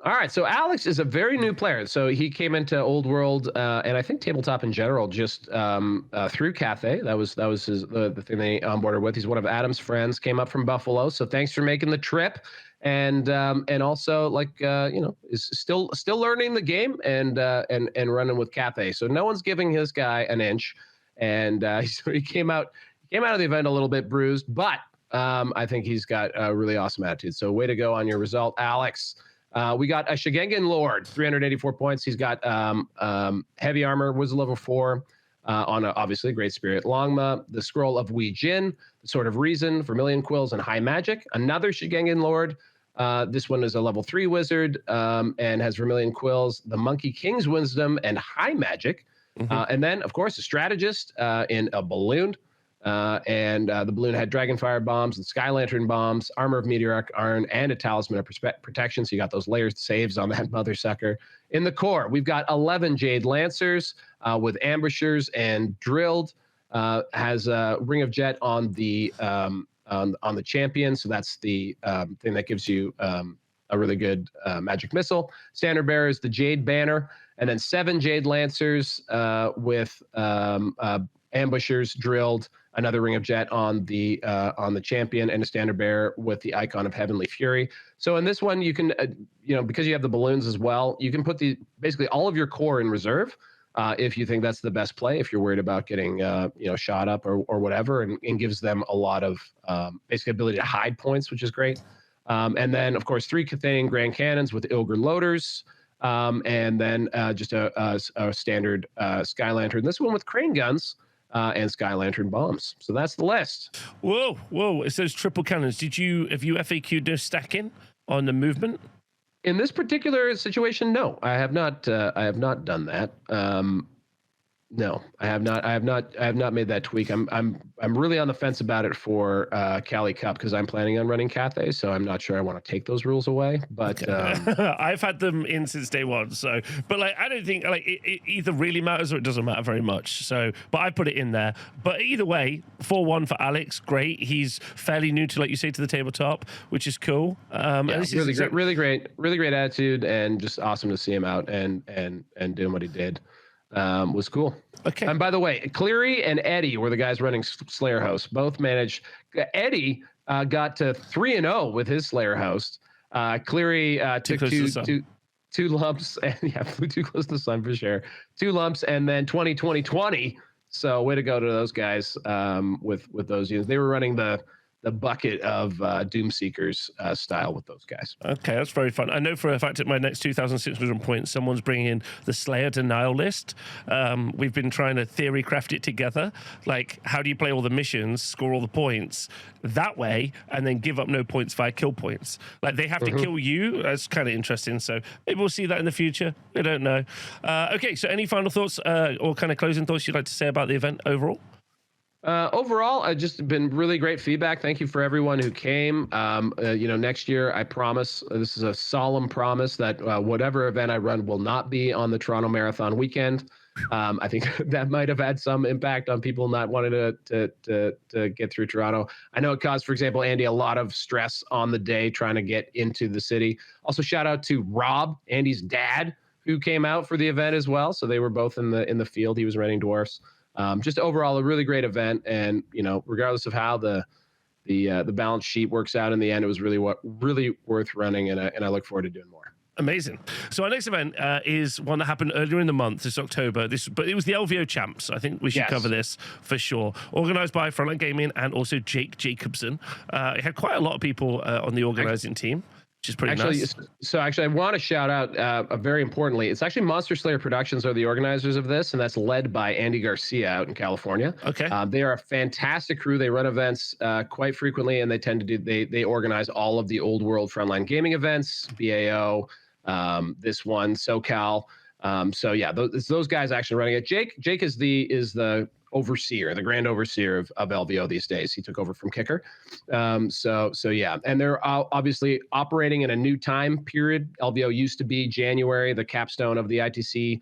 All right, so Alex is a very new player. So he came into Old World and I think tabletop in general just through Cathay. That was the thing they onboarded with. He's one of Adam's friends. Came up from Buffalo, so thanks for making the trip. And also is still learning the game and running with Cathay. So no one's giving his guy an inch, and so he came out of the event a little bit bruised, but I think he's got a really awesome attitude. So way to go on your result, Alex. We got a Shigengan Lord, 384 points. He's got heavy armor, was level 4 on obviously a Great Spirit Longma, the Scroll of Wee Jin, the Sword of Reason, Vermilion Quills, and High Magic. Another Shigengan Lord. This one is a level 3 wizard and has Vermilion Quills, the Monkey King's Wisdom, and High Magic. And then, of course, a strategist in a balloon. And the balloon had Dragonfire bombs and Sky Lantern bombs, Armor of Meteoric Iron, and a Talisman of Protection. So you got those layers saves on that mother sucker. In the core, we've got 11 Jade Lancers with Ambushers and Drilled. Has a Ring of Jet on the champion. So that's the thing that gives you a really good magic missile. Standard Bearer is the Jade Banner, and then 7 Jade Lancers with Ambushers, Drilled, another Ring of Jet on the champion, and a Standard Bearer with the icon of Heavenly Fury. So in this one, you can, because you have the balloons as well, you can put basically all of your core in reserve if you think that's the best play. If you're worried about getting shot up or whatever, and gives them a lot of basically ability to hide points, which is great. And then of course 3 Cathanian Grand Cannons with Ilgr Loaders. And then just a standard Sky Lantern. This one with Crane Guns. And Sky Lantern bombs. So that's the list. Whoa! It says triple cannons. Have you FAQ'd no stacking on the movement? In this particular situation, no, I have not. I have not done that. No, I have not. I have not made that tweak. I'm really on the fence about it for Cali Cup because I'm planning on running Cathay, so I'm not sure I want to take those rules away. But I've had them in since day one. So, but I don't think it either really matters or it doesn't matter very much. So, but I put it in there. But either way, 4-1 for Alex. Great. He's fairly new to, like you say, to the tabletop, which is cool. Really great attitude, and just awesome to see him out and doing what he did. Was cool. Okay. And by the way, Cleary and Eddie were the guys running Slayer Host. Both managed. Eddie got to 3-0 with his Slayer Host. Cleary took two lumps, and flew too close to the sun for sure. 2 lumps, and then 20. So way to go to those guys with those units. They were running the bucket of Doomseekers style with those guys. Okay, that's very fun. I know for a fact at my next 2,600 points, someone's bringing in the Slayer Denial list. We've been trying to theory craft it together. Like, how do you play all the missions, score all the points that way, and then give up no points via kill points? Like, they have to kill you. That's kind of interesting. So maybe we'll see that in the future. We don't know. Okay, so any final thoughts or kind of closing thoughts you'd like to say about the event overall? Overall, I've just been really great feedback. Thank you for everyone who came. Next year, I promise, this is a solemn promise that whatever event I run will not be on the Toronto Marathon weekend. I think that might have had some impact on people not wanting to get through Toronto. I know it caused, for example, Andy, a lot of stress on the day trying to get into the city. Also, shout out to Rob, Andy's dad, who came out for the event as well. So they were both in the field. He was running dwarfs. Just overall a really great event, and regardless of how the balance sheet works out in the end, it was really worth running, and I look forward to doing more. Amazing. So our next event is one that happened earlier in the month, this October. But it was the LVO Champs. I think we should cover this for sure. Organised by Frontline Gaming and also Jake Jacobson. It had quite a lot of people on the organising team. which is pretty Actually, nice. so actually, I want to shout out very importantly. It's actually Monster Slayer Productions are the organizers of this, and that's led by Andy Garcia out in California. Okay. They are a fantastic crew. They run events quite frequently, and they tend to do they organize all of the Old World Frontline Gaming events, BAO, this one, SoCal. So yeah, those guys actually running it. Jake is the overseer, the grand overseer of LVO these days. He took over from Kicker. So yeah, and they're obviously operating in a new time period. LVO used to be January, the capstone of the ITC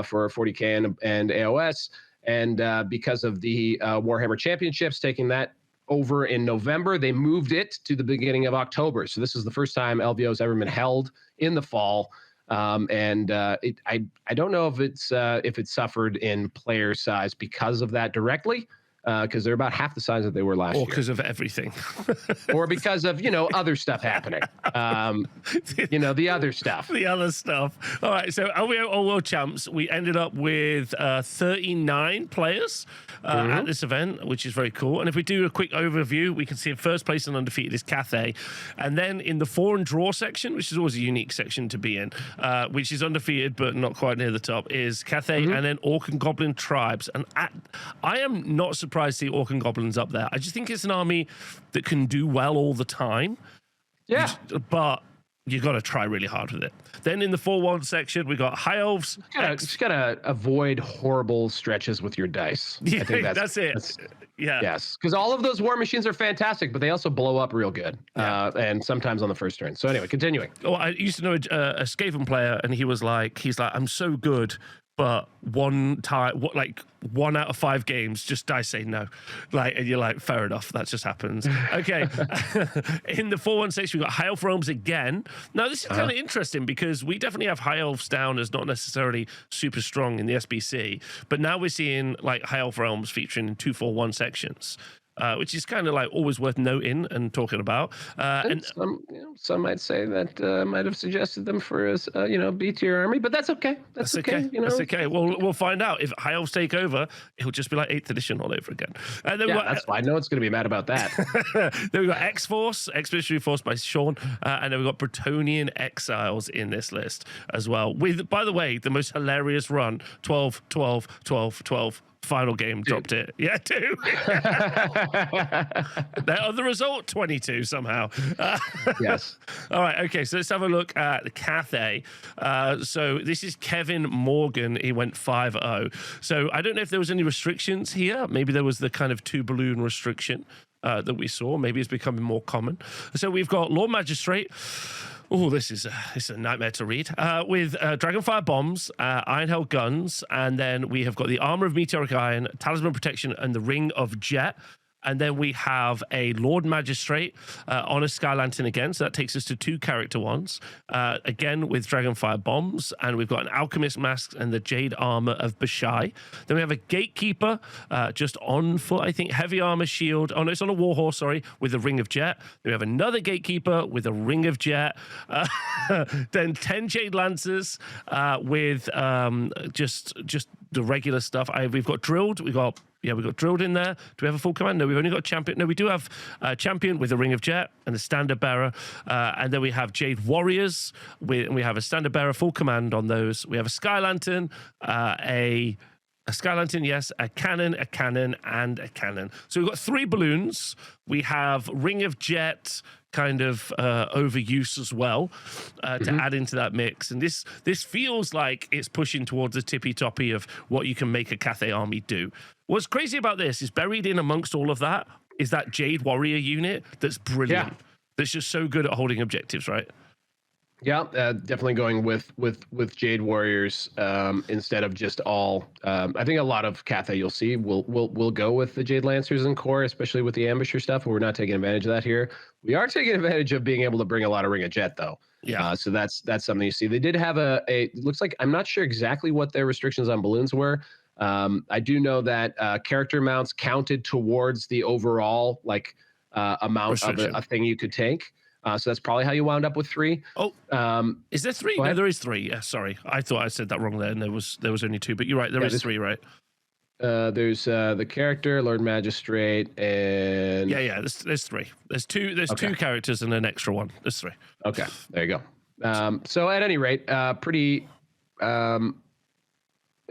for 40K and AOS. And because of the Warhammer Championships taking that over in November, they moved it to the beginning of October. So this is the first time LVO has ever been held in the fall. I don't know if it suffered in player size because of that directly, because they're about half the size that they were last year. Or because of everything. Or because of, other stuff happening. The other stuff. The other stuff. All right, so LVO Old World Champs, we ended up with 39 players at this event, which is very cool. And if we do a quick overview, we can see in first place and undefeated is Cathay. And then in the 4 and draw section, which is always a unique section to be in, which is undefeated but not quite near the top, is Cathay and then Orc and Goblin Tribes. And I am not surprised to see Orc and Goblins up there. I just think it's an army that can do well all the time. Yeah. But you got to try really hard with it. Then in the 4-1 section, we got High Elves. Just gotta avoid horrible stretches with your dice. Yeah, I think that's it. Yeah. Yes, because all of those war machines are fantastic, but they also blow up real good, and sometimes on the first turn. So anyway, continuing. Well, I used to know a Skaven player, and he's like, I'm so good, but one out of 5 games, just dice say no. And you're like, fair enough, that just happens. Okay. In the 4-1 section, we got High Elf Realms again. Now, this is kind of interesting because we definitely have High Elves down as not necessarily super strong in the SBC, but now we're seeing High Elf Realms featuring in 2-4-1 sections. Which is kind of always worth noting and talking about. And some might say that might have suggested them for a B tier army, but that's okay. That's okay. That's okay. We'll find out if High Elves take over. It'll just be like 8th edition all over again. And then that's fine. No one's going to be mad about that. Then we got X-Force, Expeditionary Force by Sean, and then we got Bretonian Exiles in this list as well. With, by the way, the most hilarious run: 12, 12, 12, 12. Final game dropped it. Yeah, 2. The result 22 somehow. Yes. All right. Okay. So let's have a look at the Cathay. So this is Kevin Morgan. He went 5-0. So I don't know if there was any restrictions here. Maybe there was the kind of 2 balloon restriction that we saw. Maybe it's becoming more common. So we've got Lord Magistrate. Oh, this is a nightmare to read. With Dragonfire Bombs, Ironhell Guns, and then we have got the Armor of Meteoric Iron, Talisman Protection, and the Ring of Jet. And then we have a Lord Magistrate on a Sky Lantern again. So that takes us to 2 character ones. Again, with Dragonfire Bombs. And we've got an Alchemist Mask and the Jade Armor of Bashai. Then we have a Gatekeeper just on foot, I think. Heavy Armor Shield. Oh, no, it's on a Warhorse, sorry, with the Ring of Jet. Then we have another Gatekeeper with a Ring of Jet. Then 10 Jade Lancers with just the regular stuff. We've got Drilled. We've got Drilled in there. Do we have a full command? No, we've only got Champion. No, we do have Champion with a Ring of Jet and a Standard Bearer. And then we have Jade Warriors. We have a Standard Bearer, full command on those. We have a Sky Lantern, a Sky Lantern, yes, a cannon, and a cannon. So we've got 3 balloons. We have Ring of Jet kind of overuse as well to add into that mix. And this feels like it's pushing towards the tippy-toppy of what you can make a Cathay army do. What's crazy about this is buried in amongst all of that is that Jade Warrior unit that's brilliant. Yeah. That's just so good at holding objectives, right? Yeah, definitely going with Jade Warriors instead of just all. I think a lot of Cathay you'll see will go with the Jade Lancers and core, especially with the Ambusher stuff. And we're not taking advantage of that here. We are taking advantage of being able to bring a lot of Ring of Jet though. Yeah. So that's something you see. They did have it looks like, I'm not sure exactly what their restrictions on balloons were. I do know that character mounts counted towards the overall amount of a thing you could take. So that's probably how you wound up with 3. Oh, is there 3? No, there is 3. Yeah, sorry. I thought I said that wrong there, and there was only 2. But you're right, there is 3, right? There's the character, Lord Magistrate, and Yeah. There's three. There's two characters and an extra one. There's three. Okay, there you go. So at any rate, pretty.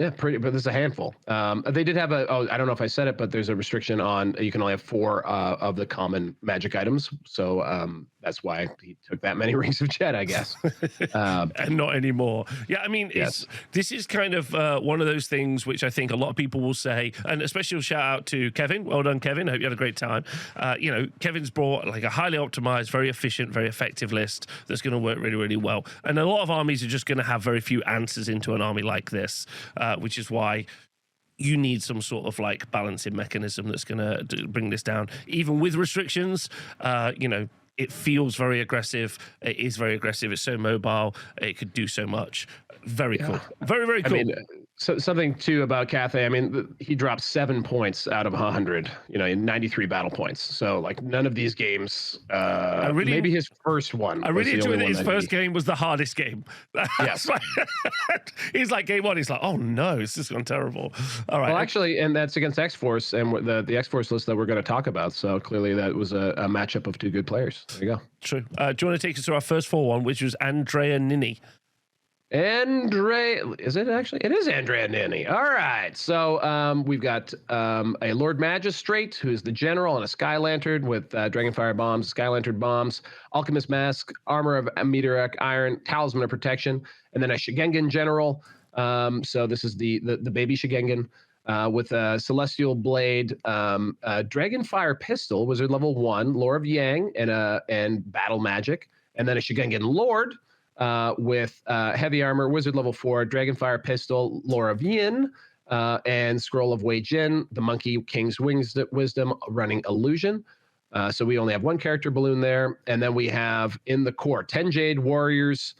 Yeah, pretty, but there's a handful. They did have I don't know if I said it, but there's a restriction on you can only have 4 of the common magic items. So that's why he took that many Rings of Jet, I guess. And not anymore. Yeah, I mean, Yes. this is kind of one of those things which I think a lot of people will say, and a special shout out to Kevin. Well done, Kevin. I hope you had a great time. Kevin's brought like a highly optimized, very efficient, very effective list that's going to work really, really well. And a lot of armies are just going to have very few answers into an army like this, which is why you need some sort of like balancing mechanism that's going to bring this down. Even with restrictions, it feels very aggressive. It is very aggressive. It's so mobile. It could do so much. Very cool. Very, very cool. I mean, so something too about Cathay. I mean, he dropped 7 points out of 100. In 93 battle points. So like none of these games. Maybe his first one. I really enjoyed that his first game was the hardest game. Yes. He's like game one. He's like, oh no, it's just gone terrible. All right. Well, actually, and that's against X-Force and the X-Force list that we're going to talk about. So clearly that was a matchup of 2 good players. There you go. True. Do you want to take us to our first 4-1, which was Andrea Nini? Is it actually? It is Andrea Nini. All right. So we've got a Lord Magistrate, who's the general, and a Sky Lantern with Dragonfire bombs, Sky Lantern bombs, Alchemist Mask, Armor of Meteoric Iron, Talisman of Protection, and then a Shigengan general. So this is the baby Shigengan. With a Celestial Blade, Dragonfire Pistol, Wizard level 1, Lore of Yang, and Battle Magic, and then a Shigengan Lord with Heavy Armor, Wizard level 4, Dragonfire Pistol, Lore of Yin, and Scroll of Wei Jin, the Monkey King's Wisdom, running Illusion. So we only have 1 character balloon there, and then we have in the core 10 Jade Warriors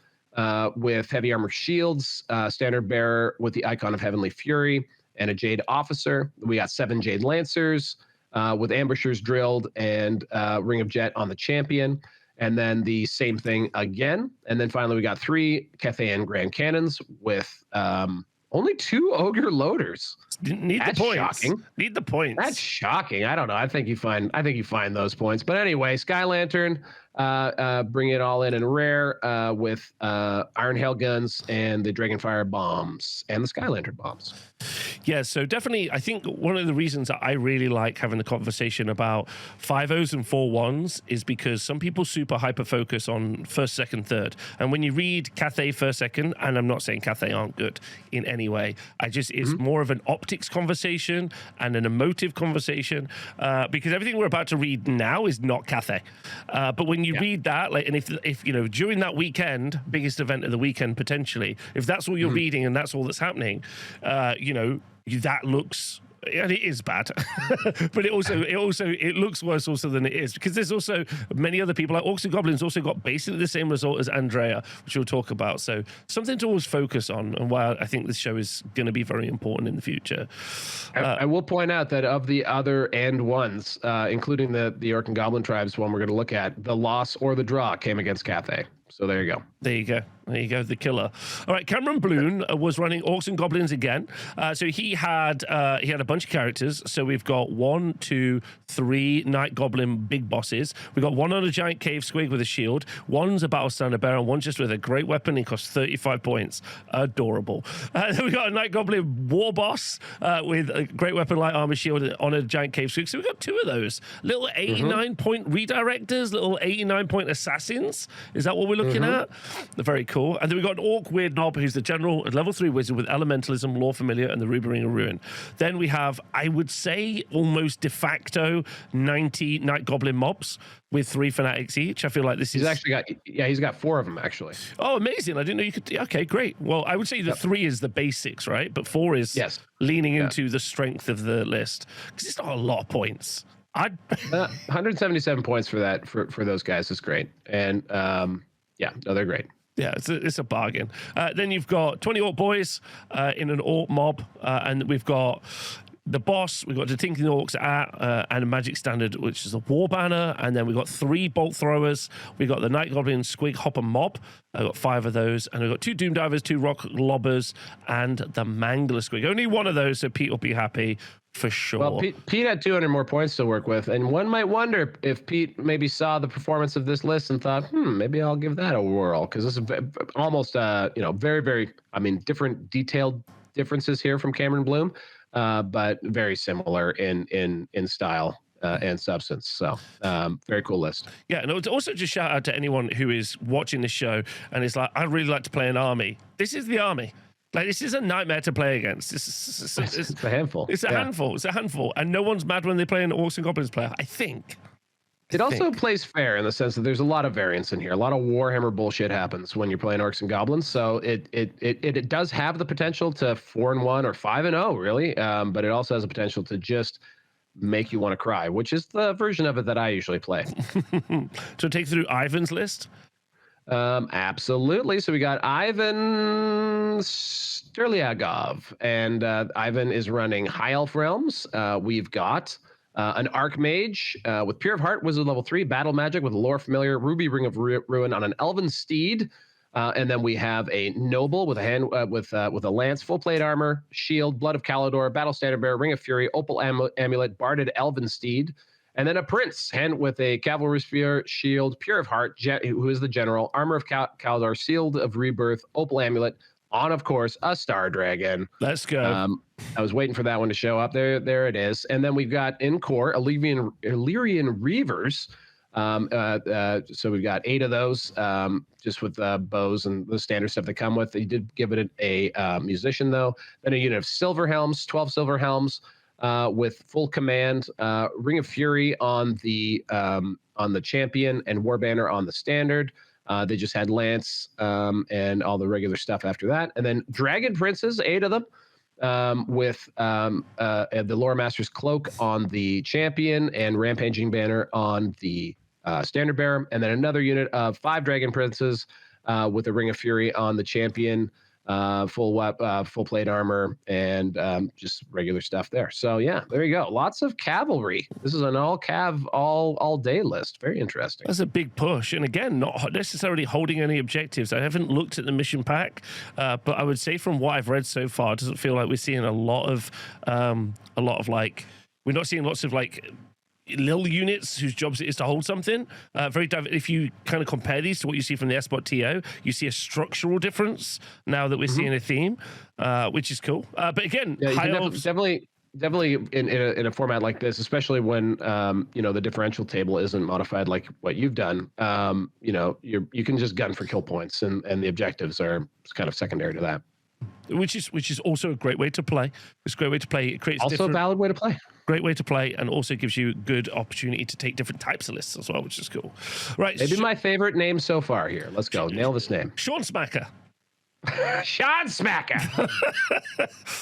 with Heavy Armor Shields, Standard Bearer with the icon of Heavenly Fury, and a Jade Officer. We got 7 Jade Lancers with Ambushers drilled and Ring of Jet on the champion. And then the same thing again. And then finally, we got 3 Cathayan Grand Cannons with only 2 Ogre Loaders. Need That's the points. Shocking. Need the points. That's shocking. I don't know. I think you find those points. But anyway, Sky Lantern, bring it all in rare with Iron Hail Guns and the Dragonfire bombs and the Sky Lantern bombs. Yeah, so definitely, I think one of the reasons that I really like having the conversation about 5-0s and 4-1s is because some people super hyper focus on first, second, third. And when you read Cathay first, second, and I'm not saying Cathay aren't good in any way, it's more of an optics conversation and an emotive conversation because everything we're about to read now is not Cathay. But when you read that, like, and if during that weekend, biggest event of the weekend potentially, if that's all you're reading and that's all that's happening, that looks, and it is bad, but it looks worse also than it is, because there's also many other people like Orcs and Goblins also got basically the same result as Andrea, which we'll talk about. So something to always focus on, and why I think this show is going to be very important in the future. I will point out that of the other and ones, including the Orc and Goblin tribes one we're going to look at, the loss or the draw came against Cathay. So there you go. There you go, the killer. All right, Cameron Bloom was running Orcs and Goblins again. So he had a bunch of characters. So we've got 1, 2, 3 Night Goblin big bosses. We've got 1 on a giant cave squig with a shield. 1's a battle standard bearer, and 1 just with a great weapon. He costs 35 points. Adorable. Then we got a Night Goblin war boss with a great weapon, light armor, shield on a giant cave squig. So we've got 2 of those. Little 89-point redirectors, little 89-point assassins. Is that what we're looking at? Very cool. And then we've got an Orc Weird Knob, who's the general level 3 wizard with Elementalism, Lore Familiar, and the Ruby Ring of Ruin. Then we have, I would say, almost de facto 90 Night Goblin mobs with 3 fanatics each. I feel like this is... He's got 4 of them, actually. Oh, amazing. I didn't know you could... Okay, great. Well, I would say that 3 is the basics, right? But 4 is leaning into the strength of the list. Because it's not a lot of points. 177 points for that, for those guys is great. And, they're great. Yeah, it's a bargain. Then you've got 20 Orc Boys in an Orc mob, and we've got the boss, we've got the Tinkling Orcs and a Magic Standard, which is a War Banner, and then we've got 3 Bolt Throwers. We've got the Night Goblin, Squig, Hopper, Mob. I've got 5 of those, and we've got 2 Doom Divers, 2 Rock Lobbers, and the Mangler Squig. Only one of those, so Pete will be happy for sure. Well, Pete had 200 more points to work with, and one might wonder if Pete maybe saw the performance of this list and thought, maybe I'll give that a whirl, because this is almost, very, very, different detailed differences here from Cameron Bloom, but very similar in style and substance. So very cool list. Yeah, and also just shout out to anyone who is watching this show and is like, I'd really like to play an army. This is the army. Like, this is a nightmare to play against. It's a handful. It's a handful. It's a handful. And no one's mad when they play an Orcs and Goblins player, I think. It also plays fair in the sense that there's a lot of variance in here. A lot of Warhammer bullshit happens when you're playing Orcs and Goblins. So it does have the potential to 4-1 or 5-0, really. But it also has the potential to just make you want to cry, which is the version of it that I usually play. So take through Ivan's list. Absolutely. So we got Ivan Sterliagov, and Ivan is running High Elf Realms. We've got an Archmage with Pure of Heart, Wizard level 3, Battle Magic with a Lore Familiar, Ruby Ring of Ruin on an Elven Steed. And then we have a Noble with a with a Lance, full plate armor, Shield, Blood of Calidor, Battle Standard Bearer, Ring of Fury, Opal Amulet, Barded Elven Steed. And then a Prince, with a Cavalry Spear, Shield, Pure of Heart, who is the General, Armor of Calidor, Sealed of Rebirth, Opal Amulet, on, of course, a Star Dragon. Let's go. I was waiting for that one to show up. There it is. And then we've got in core Illyrian Reavers. So we've got 8 of those, just with bows and the standard stuff that come with. He did give it a musician, though. Then a unit of Silver Helms, 12 Silver Helms. With full command, Ring of Fury on the champion and War Banner on the standard. They just had Lance and all the regular stuff after that. And then Dragon Princes, 8 of them, with the Lore Master's Cloak on the champion and Rampaging Banner on the standard bearer. And then another unit of 5 Dragon Princes with a Ring of Fury on the champion. Full plate armor, and just regular stuff there. So yeah, there you go. Lots of cavalry. This is an all cav all day list. Very interesting. That's a big push, and again, not necessarily holding any objectives. I haven't looked at the mission pack, but I would say from what I've read so far, it doesn't feel like we're seeing a lot of like, we're not seeing lots of like little units whose jobs it is to hold something. If you kind of compare these to what you see from the S-Bot TO, you see a structural difference now that we're seeing a theme, which is cool. But again, definitely in a format like this, especially when the differential table isn't modified like what you've done. You can just gun for kill points, and the objectives are kind of secondary to that. Which is also a great way to play. It's a great way to play. It creates also a valid way to play. Great way to play, and also gives you good opportunity to take different types of lists as well, which is cool. Right. Maybe my favorite name so far here. Let's go. Nail this name. Sean Smacker. Sean Smacker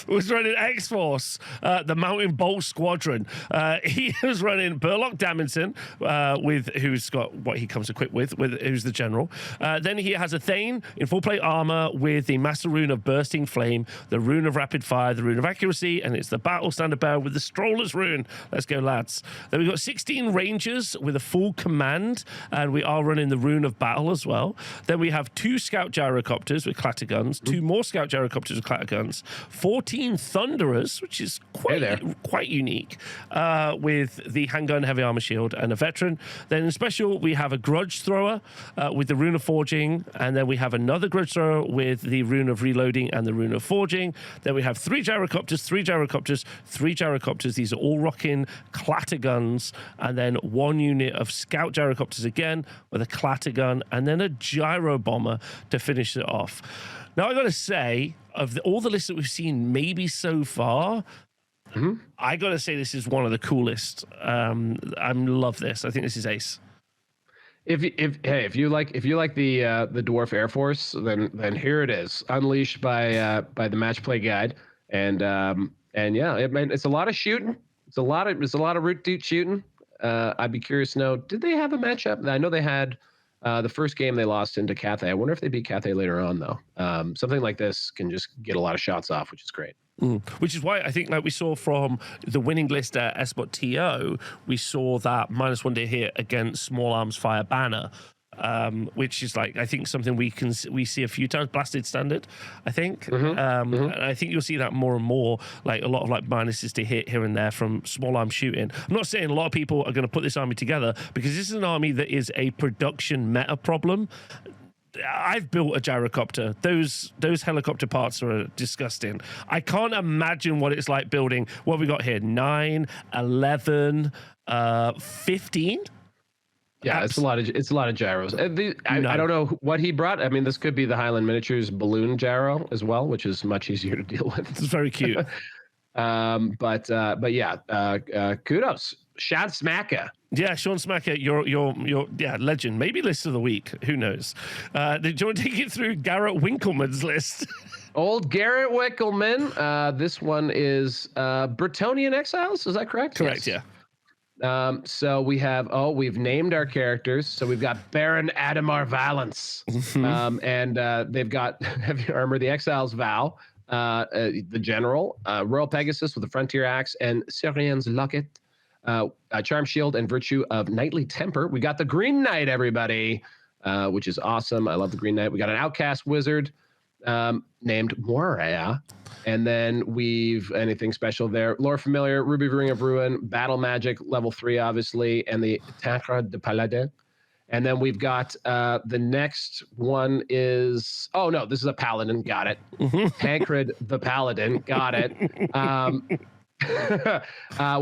was running X-Force, the Mountain Bolt Squadron. He was running Burlock Daminson, who's got what he comes equipped with who's the general. Then he has a Thane in full plate armor with the Master Rune of Bursting Flame, the Rune of Rapid Fire, the Rune of Accuracy, and it's the Battle Standard Bearer with the Stroller's Rune. Let's go, lads. Then we've got 16 Rangers with a full command, and we are running the Rune of Battle as well. Then we have 2 Scout Gyrocopters with Clatter Guns, 2 more Scout Gyrocopters with Clatter Guns, 14 Thunderers, which is quite unique, with the Handgun, Heavy Armor Shield, and a Veteran. Then in special, we have a Grudge Thrower with the Rune of Forging, and then we have another Grudge Thrower with the Rune of Reloading and the Rune of Forging. Then we have 3 Gyrocopters, 3 Gyrocopters, 3 Gyrocopters. These are all rocking Clatter Guns, and then 1 unit of Scout Gyrocopters again with a Clatter Gun, and then a Gyro Bomber to finish it off. Now, I got to say, of all the lists that we've seen maybe so far, I got to say this is one of the coolest. I love this. I think this is ace. If you like the Dwarf Air Force, then here it is, unleashed by the Match Play Guide, and yeah, it's a lot of shooting. It's a lot of root deep shooting. I'd be curious to know, did they have a matchup? I know they had. The first game they lost into Cathay. I wonder if they beat Cathay later on, though. Something like this can just get a lot of shots off, which is great. Which is why I think, like we saw from the winning list at Espot TO, we saw that -1 day hit against Small Arms Fire Banner, which is like, I think something we see a few times. Blasted Standard, I think. And I think you'll see that more and more, like a lot of like minuses to hit here and there from Small Arms shooting. I'm not saying a lot of people are going to put this army together, because this is an army that is a production meta problem. I've built a gyrocopter. Those helicopter parts are disgusting. I can't imagine what it's like building, what have we got here, 9, 11, 15. Yeah, it's a lot of gyros. I don't know what he brought. I mean, this could be the Highland Miniatures balloon gyro as well, which is much easier to deal with. It's very cute. But yeah, kudos, Sean Smacker. Yeah, Sean Smacker, you're legend. Maybe list of the week. Who knows? Do you want to take it through Garrett Winkleman's list? Old Garrett Winkleman. This one is Bretonnian Exiles. Is that correct? Correct. Yes. Yeah. So we've named our characters. So we've got Baron Adamar Valence, and they've got Heavy Armor, the Exiles Val, the General, Royal Pegasus with the Frontier Axe, and Syrian's Locket, Charm Shield, and Virtue of Knightly Temper. We got the Green Knight, everybody, which is awesome. I love the Green Knight. We got an Outcast Wizard named Moria. And then anything special there. Lore Familiar, Ruby Ring of Ruin, Battle Magic, level 3, obviously, and the Tancred de Paladin. And then we've got the next one is, this is a Paladin. Got it. Tancred the Paladin. Got it. With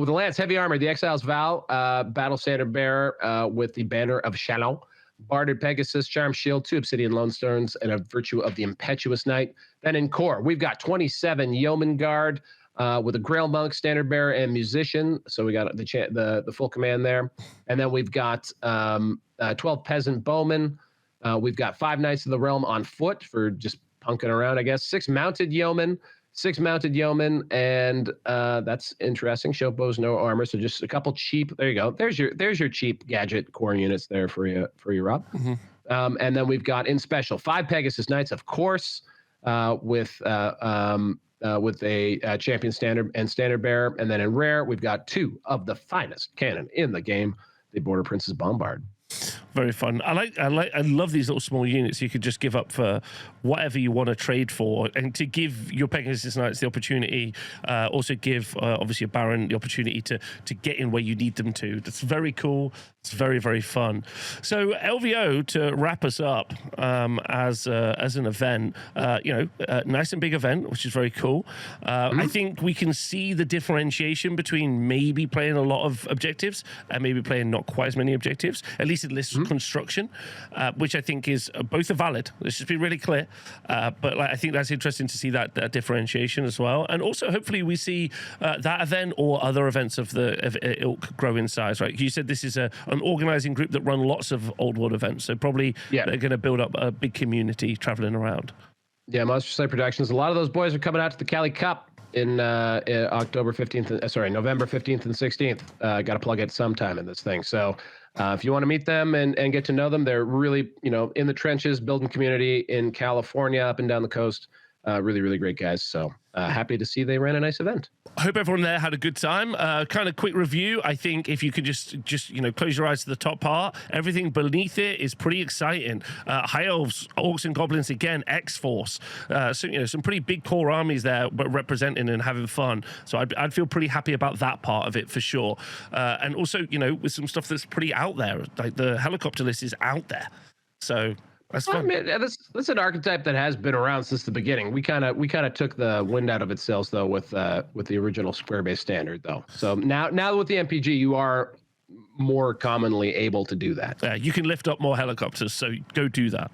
the Lance, Heavy Armor, the Exiles Vow, Battle Standard Bearer with the Banner of Chalon, Barded Pegasus, Charm Shield, 2 Obsidian Lone Stones, and a Virtue of the Impetuous Knight. Then in core, we've got 27 Yeoman Guard with a Grail Monk, Standard Bearer, and Musician. So we got the full command there. And then we've got 12 Peasant Bowmen. We've got 5 Knights of the Realm on foot for just punking around, I guess. 6 Mounted Yeomen. And that's interesting. Show bows, no armor, so just a couple cheap. There you go. There's your cheap gadget core units there for you, Rob. And then we've got in special 5 Pegasus Knights, of course, with a Champion Standard and Standard Bearer. And then in rare, we've got 2 of the finest cannon in the game, the Border Prince's Bombard. Very fun. I love these little small units you could just give up for whatever you want to trade for, and to give your Pegasus Knights the opportunity, also give obviously a Baron the opportunity to get in where you need them to. That's very cool. It's very, very fun. So LVO, to wrap us up as an event, nice and big event, which is very cool. I think we can see the differentiation between maybe playing a lot of objectives and maybe playing not quite as many objectives, at least in list construction, which I think is both are valid. Let's just be really clear. But I think that's interesting to see that differentiation as well. And also, hopefully, we see that event or other events of ilk grow in size, right? You said this is an organizing group that run lots of Old World events. So probably they're going to build up a big community traveling around. Yeah, Monster Slay Productions. A lot of those boys are coming out to the Cali Cup in November 15th and 16th. Got to plug it sometime in this thing. So if you want to meet them and get to know them, they're really, in the trenches, building community in California, up and down the coast. Really, really great guys. So happy to see they ran a nice event. I hope everyone there had a good time. Kind of quick review. I think if you could just close your eyes to the top part, everything beneath it is pretty exciting. High Elves, Orcs and Goblins again, X-Force. Some pretty big core armies there, but representing and having fun. So I'd feel pretty happy about that part of it for sure. And also, with some stuff that's pretty out there, like the helicopter list is out there. So that's fun. I mean, that's an archetype that has been around since the beginning. We kind of took the wind out of its sails though with the original square base standard though. So now with the MPG, you are more commonly able to do that. Yeah, you can lift up more helicopters, so go do that.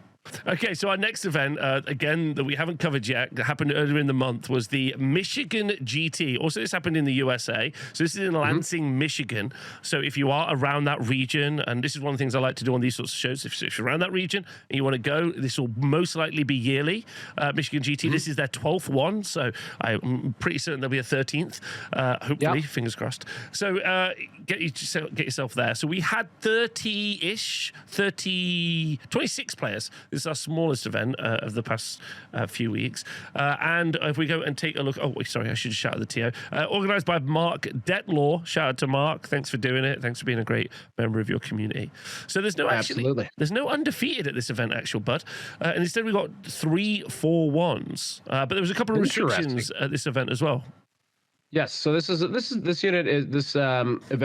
Okay, so our next event, again, that we haven't covered yet, that happened earlier in the month, was the Michigan GT. Also, this happened in the USA. So this is in Lansing, Michigan. So if you are around that region, and this is one of the things I like to do on these sorts of shows, if you're around that region and you want to go, this will most likely be yearly. Michigan GT, this is their 12th one, so I'm pretty certain there'll be a 13th, hopefully, fingers crossed. So get yourself there. So we had 26 players This is our smallest event of the past few weeks. And if we go and take a look, oh, sorry, I should shout at the TO. Organized by Mark Detlaw. Shout out to Mark. Thanks for doing it. Thanks for being a great member of your community. So there's no there's no undefeated at this event, actual Bud. And instead we got 3 4-1s. But there was a couple of restrictions at this event as well. Yes, so this event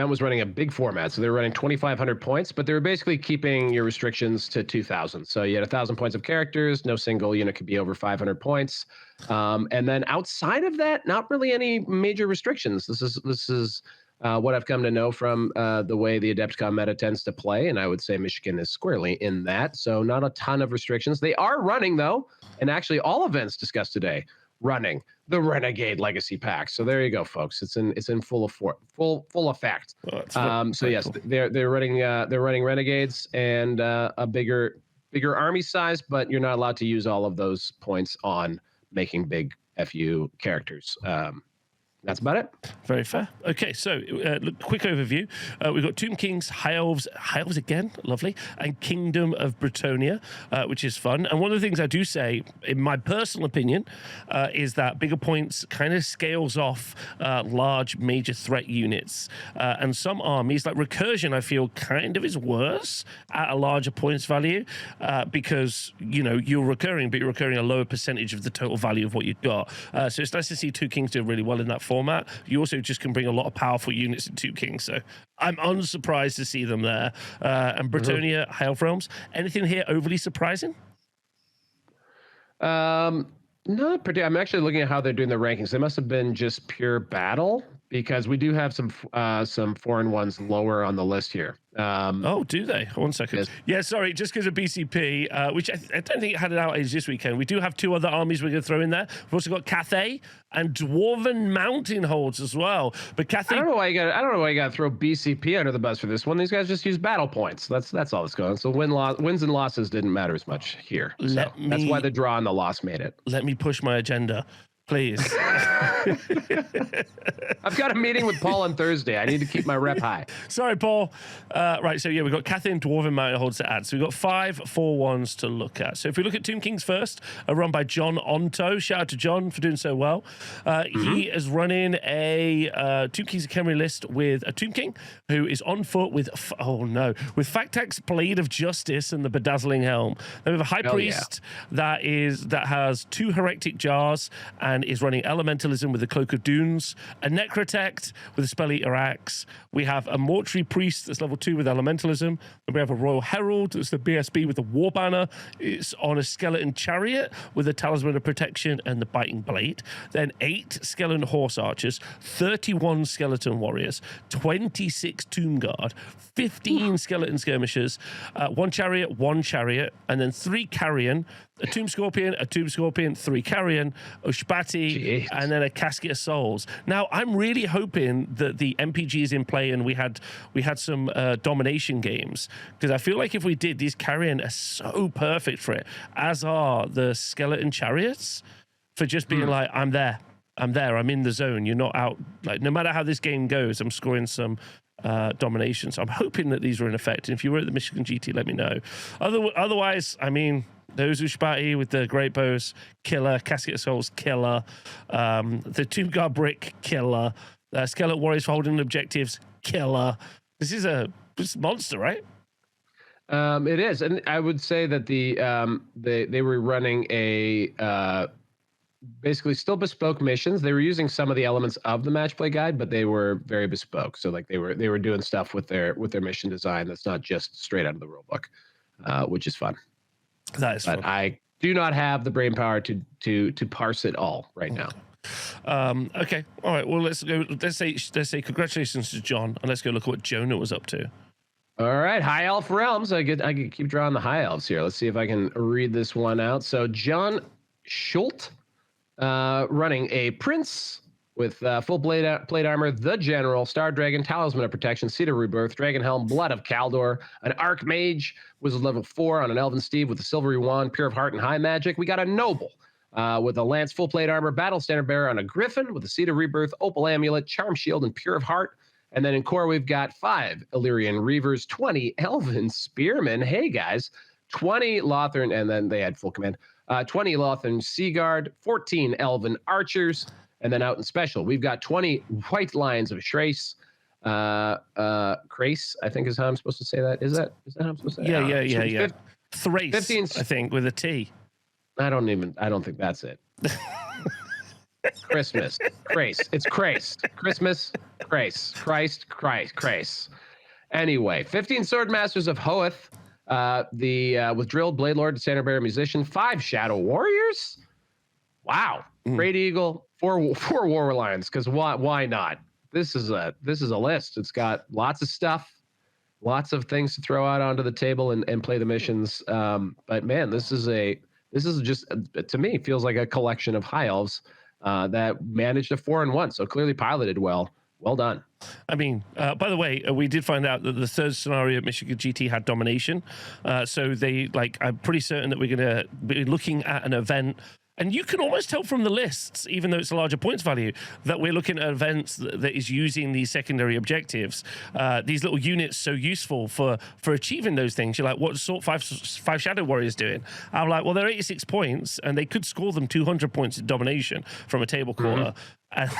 was running a big format, so they were running 2,500 points, but they were basically keeping your restrictions to 2,000. So you had 1,000 points of characters. No single unit could be over 500 points, and then outside of that, not really any major restrictions. This is what I've come to know from the way the Adepticon meta tends to play, and I would say Michigan is squarely in that. So not a ton of restrictions. They are running though, and actually all events discussed today running the Renegade Legacy Pack. So there you go, folks. It's in full effect. So yes, they're running Renegades and a bigger army size, but you're not allowed to use all of those points on making big FU characters. That's about it. Very fair. Okay, so quick overview. We've got Tomb Kings, High Elves again, lovely, and Kingdom of Bretonia, which is fun. And one of the things I do say, in my personal opinion, is that bigger points kind of scales off large major threat units. And some armies, like Recursion, I feel kind of is worse at a larger points value because, you know, you're recurring, but you're recurring a lower percentage of the total value of what you've got. So it's nice to see Two Kings do really well in that format. You also just can bring a lot of powerful units in Two Kings, so I'm unsurprised to see them there. And Bretonia, High Elf Realms, anything here overly surprising? Not particularly. I'm actually looking at how they're doing the rankings. They must have been just pure battle, because we do have some foreign ones lower on the list here. Oh, do they? 1 second. Yes. Yeah, sorry, just because of BCP, which I don't think it had an outage this weekend. We do have 2 other armies we're going to throw in there. We've also got Cathay and Dwarven Mountain Holds as well. But Cathay, I don't know why you got to throw BCP under the bus for this one. These guys just use battle points. That's all that's going on. So wins and losses didn't matter as much here. So that's why the draw and the loss made it. Let me push my agenda. Please. I've got a meeting with Paul on Thursday. I need to keep my rep high. Sorry, Paul. Right, so yeah, we've got Cathay and Dwarven Mountain Holds to add. So we've got 5 4-1s to look at. So if we look at Tomb Kings first, run by John Onto. Shout out to John for doing so well. He is running a Tomb Kings Academy list with a Tomb King who is on foot with, with Factax Blade of Justice and the Bedazzling Helm. Then we have a High Priest that has 2 Heretic Jars and is running Elementalism with the Cloak of Dunes, a Necrotect with a Spell Eater Axe. We have a Mortuary Priest that's level 2 with Elementalism. And we have a Royal Herald that's the BSB with the War Banner. It's on a Skeleton Chariot with a Talisman of Protection and the Biting Blade. Then 8 Skeleton Horse Archers, 31 Skeleton Warriors, 26 Tomb Guard, 15 Skeleton Skirmishers, 1 Chariot, and then 3 Carrion, a Tomb Scorpion, 3 Carrion, Ushbati, and then a Casket of Souls. Now, I'm really hoping that the MPG is in play and we had some domination games, because I feel like if we did, these Carrion are so perfect for it, as are the Skeleton Chariots, for just being like, I'm there, I'm in the zone, you're not out. Like, no matter how this game goes, I'm scoring some domination. So I'm hoping that these are in effect. And if you were at the Michigan GT, let me know. Otherwise, I mean, those Ushbati with the Great Bows, killer. Casket of Souls, killer. The Tomb Guard Brick, killer. Skeleton Warriors for holding objectives, killer. This is a monster, right? It is, and I would say that they were running a basically still bespoke missions. They were using some of the elements of the match play guide, but they were very bespoke. So like they were doing stuff with their mission design that's not just straight out of the rulebook, which is fun. That is fun. I do not have the brain power to parse it all right now. Okay, all right. Well, let's go. Let's say congratulations to John, and let's go look at what Jonah was up to. All right, High Elf Realms. I could keep drawing the High Elves here. Let's see if I can read this one out. So John Schult, running a Prince with full plate armor, the General, Star Dragon, Talisman of Protection, Seed of Rebirth, Dragon Helm, Blood of Kaldor, an Archmage, Wizard level 4 on an Elven Steed with a Silvery Wand, Pure of Heart and High Magic. We got a Noble with a Lance, full plate armor, Battle Standard Bearer on a Griffin with a Seed of Rebirth, Opal Amulet, Charm Shield, and Pure of Heart. And then in core, we've got 5 Illyrian Reavers, 20 Elven Spearmen. Hey, guys. 20 Lothern, and then they had full command. 20 Lothern Sea Guard, 14 Elven Archers, and then out in special, we've got 20 White Lions of Schrace. Crace, I think is how I'm supposed to say that. Is that how I'm supposed to say that? Yeah. Thrace, 15, I think, with a T. I don't think that's it. Christmas, Crace. It's Crace. Christmas, Crace. Christ, Crace. Anyway, 15 Sword Masters of Hoeth, with Drilled, Blade Lord, Standard Bearer, Musician, 5 Shadow Warriors. Wow. Great Eagle, 4 War Lions, because why not? This is a list. It's got lots of stuff, lots of things to throw out onto the table and play the missions. But man, this is just, to me, feels like a collection of high elves that managed a 4-1. So clearly piloted well. Well done. I mean, by the way, we did find out that the third scenario at Michigan GT had domination. So I'm pretty certain that we're going to be looking at an event. And you can almost tell from the lists, even though it's a larger points value, that we're looking at events that is using these secondary objectives. These little units so useful for achieving those things. You're like, what sort five Shadow Warriors doing? I'm like, well, they're 86 points, and they could score them 200 points in domination from a table corner. And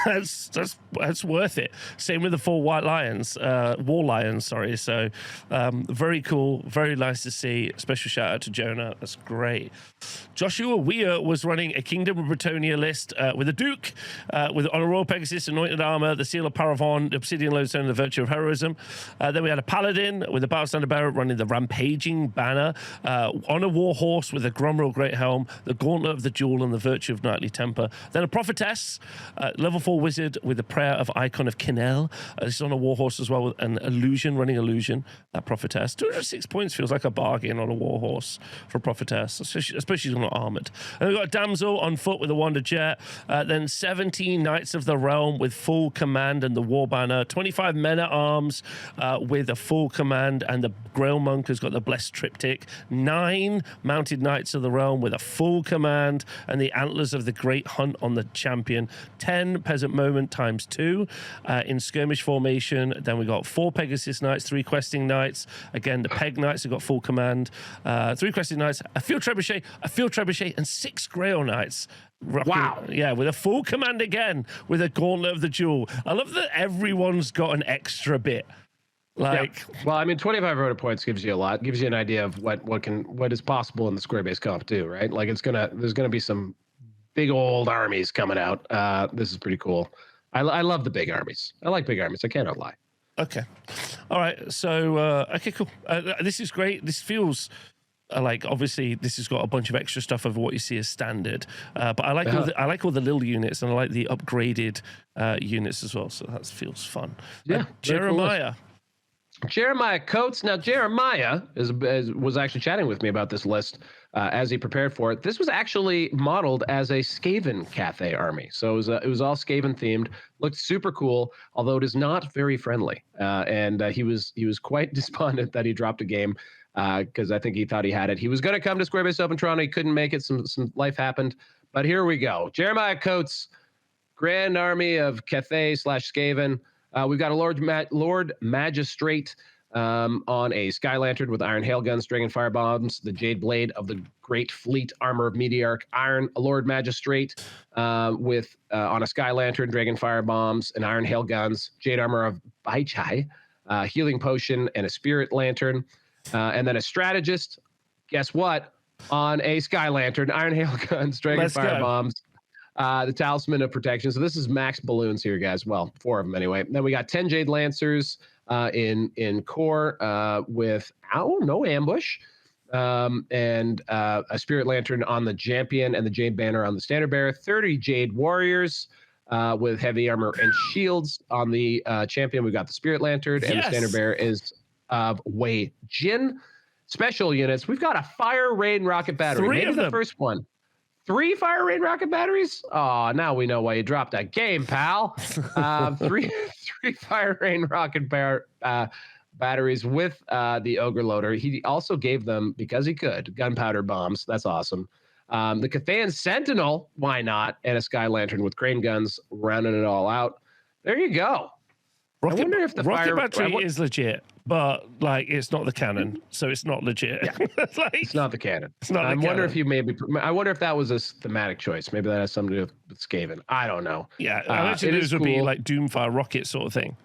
that's worth it. Same with the 4 White Lions, War Lions, sorry. So very cool, very nice to see. Special shout out to Jonah. That's great. Joshua Weir was running a Kingdom of Bretonia list with a Duke, on a Royal Pegasus, Anointed Armor, the Seal of Paravon, the Obsidian Lodestone, and the Virtue of Heroism. Then we had a Paladin with a Battle Standard Bearer running the Rampaging Banner, on a War Horse with a Grumroll Great Helm, the Gauntlet of the Jewel, and the Virtue of Knightly Temper. Then a Prophetess, level 4 Wizard with the Prayer of Icon of Kinel. This is on a War Horse as well, with an Illusion, running Illusion. That Prophetess. 206 points feels like a bargain on a War Horse for a Prophetess, especially she's not armored. And we've got a Damsel on foot with a Wander Jet. Then 17 Knights of the Realm with full command and the War Banner. 25 Men at Arms with a full command, and the Grail Monk has got the Blessed Triptych. 9 Mounted Knights of the Realm with a full command and the Antlers of the Great Hunt on the Champion. 10 Peasant Moment times 2 in skirmish formation. Then we got 4 Pegasus Knights, 3 Questing Knights. Again, the Peg Knights have got full command. 3 Questing Knights, a Field Trebuchet, and 6 Grail Knights. Wow. Yeah, with a full command again, with a Gauntlet of the Jewel. I love that everyone's got an extra bit. Well, I mean, 25 rota points gives you a lot. Gives you an idea of what is possible in the square base comp too, right? Like there's gonna be some big old armies coming out. This is pretty cool. I love the big armies. I like big armies. I cannot lie. Okay. All right. So, okay, cool. This is great. This feels like, obviously this has got a bunch of extra stuff of what you see as standard. But I like all the little units, and I like the upgraded units as well. So that feels fun. Yeah. Jeremiah. Jeremiah Coates. Now, Jeremiah was actually chatting with me about this list as he prepared for it. This was actually modeled as a Skaven Cathay army. So it was all Skaven themed. Looked super cool, although it is not very friendly. And he was quite despondent that he dropped a game because I think he thought he had it. He was going to come to Square Base Open Toronto. He couldn't make it. Some life happened. But here we go. Jeremiah Coates, Grand Army of Cathay / Skaven. We've got a Lord Magistrate on a Sky Lantern with Iron Hail Guns, Dragon Fire Bombs, the Jade Blade of the Great Fleet, Armor of Meteoric Iron, a Lord Magistrate with on a Sky Lantern, Dragon Fire Bombs, and Iron Hail Guns, Jade Armor of Baichai, Healing Potion, and a Spirit Lantern. And then a Strategist, guess what? On a Sky Lantern, Iron Hail Guns, Dragon Fire Bombs, the Talisman of Protection. So this is max balloons here, guys. Well, 4 of them anyway. Then we got 10 Jade Lancers in core with no ambush, and a Spirit Lantern on the Champion and the Jade Banner on the Standard Bearer. 30 Jade Warriors with heavy armor and shields on the Champion. We've got the Spirit Lantern, and the Standard Bearer is of Wei Jin. Special units. We've got a Fire Rain Rocket Battery. 3 Maybe of the them. first one. 3 Fire Rain Rocket Batteries? Oh, now we know why you dropped that game, pal. 3 Fire Rain Rocket batteries with the Ogre Loader. He also gave them, because he could, gunpowder bombs. That's awesome. The Cathayan Sentinel, why not? And a Sky Lantern with crane guns, rounding it all out. There you go. wonder if the rocket fire battery is legit, but like it's not the cannon, so it's not legit. Yeah. Like, It's not the cannon. it's not. I the wonder cannon. if you maybe. I wonder if that was a thematic choice. Maybe that has something to do with Skaven. I don't know. Yeah, I imagine those would be like Doomfire rocket sort of thing.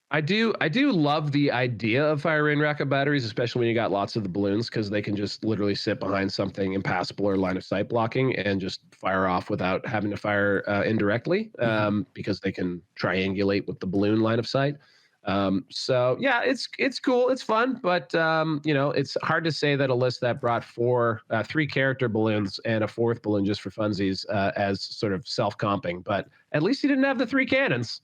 I do love the idea of fire rain rocket batteries, especially when you got lots of the balloons, because they can just literally sit behind something impassable or line of sight blocking and just fire off without having to fire indirectly, because they can triangulate with the balloon line of sight. So yeah, it's cool, it's fun, but you know, it's hard to say that a list that brought 3 character balloons and a 4th balloon just for funsies as sort of self-comping, but at least he didn't have the 3 cannons.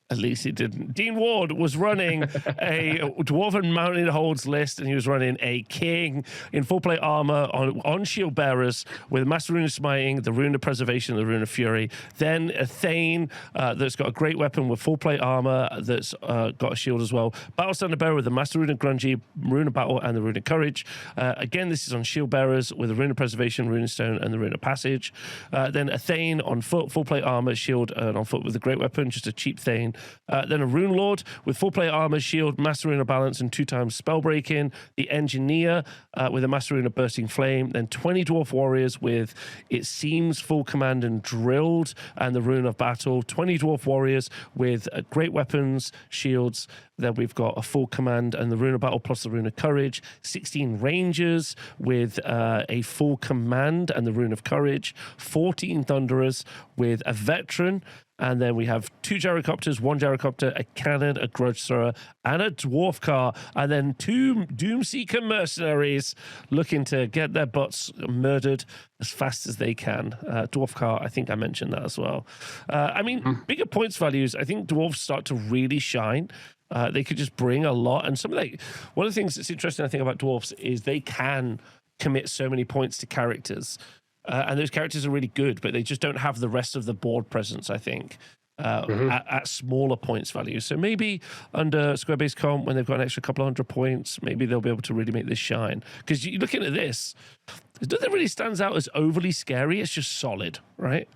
At least he didn't. Dean Ward was running a Dwarven Mountain Holds list, and he was running a king in full plate armor on shield bearers with Master Rune of Smiting, the Rune of Preservation, the Rune of Fury. Then a Thane that's got a great weapon with full plate armor that's got a shield as well. Battle Standard Bearer with the Master Rune of Grungy, Rune of Battle, and the Rune of Courage. Again, this is on shield bearers with the Rune of Preservation, Rune of Stone, and the Rune of Passage. Then a Thane on foot, full plate armor, shield, and on foot with a great weapon, just a cheap Thane. Then a Rune Lord with full plate armor, shield, Master Rune of Balance, and 2 times spell breaking. The Engineer with a Master Rune of Bursting Flame. Then 20 Dwarf Warriors with, it seems, full command and drilled, and the Rune of Battle. 20 Dwarf Warriors with great weapons, shields. Then we've got a full command and the Rune of Battle plus the Rune of Courage. 16 Rangers with a full command and the Rune of Courage. 14 Thunderers with a veteran. And then we have 2 gyrocopters, 1 gyrocopter, a cannon, a grudge thrower, and a dwarf car. And then 2 Doomseeker mercenaries looking to get their butts murdered as fast as they can. Dwarf car, I think I mentioned that as well. I mean, bigger points values, I think dwarves start to really shine. They could just bring a lot. And some of one of the things that's interesting, I think, about dwarfs is they can commit so many points to characters. And those characters are really good, but they just don't have the rest of the board presence, I think, at smaller points values. So maybe under square-based comp, when they've got an extra couple of 100 points, maybe they'll be able to really make this shine. Because you're looking at this, nothing really stands out as overly scary. It's just solid, right?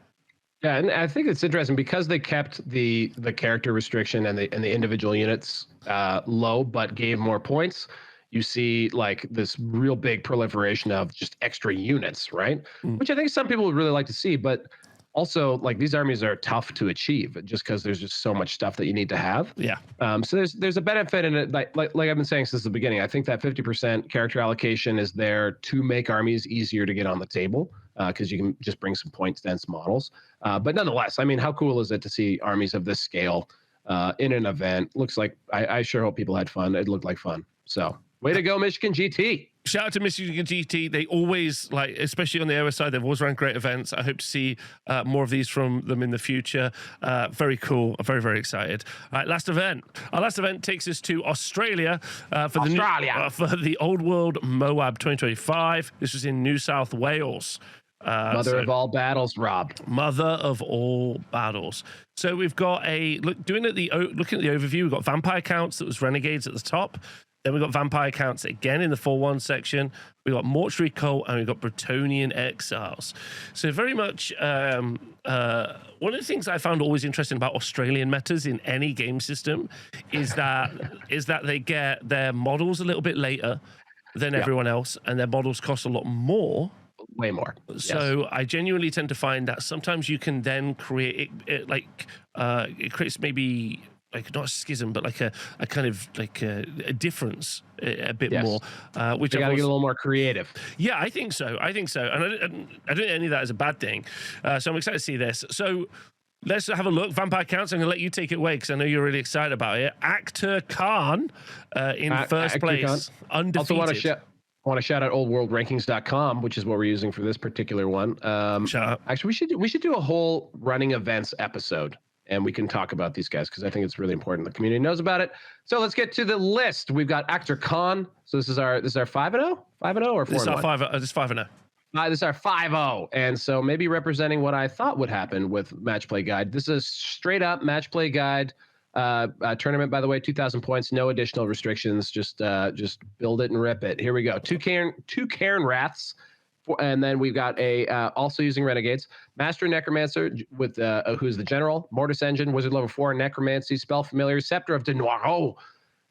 Yeah, and I think it's interesting because they kept the character restriction and the individual units low, but gave more points. You see like this real big proliferation of just extra units, right? Which I think some people would really like to see, but also like these armies are tough to achieve just because there's just so much stuff that you need to have. Yeah. So there's a benefit in it. Like I've been saying since the beginning, I think that 50% character allocation is there to make armies easier to get on the table because you can just bring some points dense models. But nonetheless, I mean, how cool is it to see armies of this scale in an event? Looks like I sure hope people had fun. It looked like fun. So. Way to go, Michigan GT. Shout out to Michigan GT. They always, like, especially on the AOS side, they've always run great events. I hope to see more of these from them in the future. Very cool. I'm very, very excited. All right, last event. Our last event takes us to Australia for the Old World Moab 2025. This was in New South Wales. Mother of all battles, Rob. Mother of all battles. So we've got looking at the overview, we've got vampire counts that was renegades at the top. Then we've got vampire counts again in the 4-1 section. We've got mortuary cult and we've got Bretonian exiles. So very much one of the things I found always interesting about Australian metas in any game system is that they get their models a little bit later than everyone else, and their models cost a lot more. Way more. So yes. I genuinely tend to find that sometimes you can then create it creates maybe like not a schism, but like a kind of like a difference a bit more. Which you got to get a little more creative. Yeah, I think so. And I don't think any of that is a bad thing. So I'm excited to see this. So let's have a look. Vampire counts. I'm going to let you take it away because I know you're really excited about it. Actor Khan in first place, undefeated. Also want to shout out oldworldrankings.com, which is what we're using for this particular one. Actually, we should do a whole running events episode. And we can talk about these guys because I think it's really important. The community knows about it. So let's get to the list. We've got Actor Khan. So this is our 5-0, 5-0 or 4-1. This is our 5-0. This is 5-0. This is our 5-0. And so maybe representing what I thought would happen with Match Play Guide. This is a straight up Match Play Guide tournament. By the way, 2,000 points, no additional restrictions. Just build it and rip it. Here we go. Two Cairn Wraths. And then we've got a also using renegades, Master Necromancer with who's the general, Mortis Engine, Wizard level 4, Necromancy, Spell Familiar, Scepter of de Noir,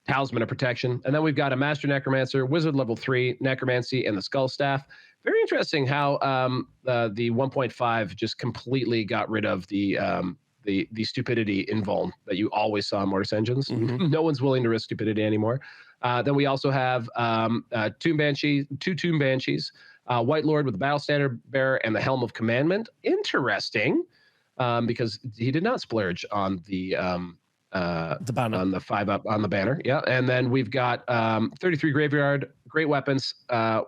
Talisman of Protection. And then we've got a Master Necromancer, Wizard level 3, Necromancy, and the Skull Staff. Very interesting how the 1.5 just completely got rid of the stupidity in Vuln that you always saw in Mortis Engines. Mm-hmm. No one's willing to risk stupidity anymore. Then we also have two Tomb Banshees, White Lord with the Battle Standard Bearer and the Helm of Commandment. Interesting, because he did not splurge on the banner, on the 5-up on the banner. Yeah, and then we've got 33 Graveyard Great Weapons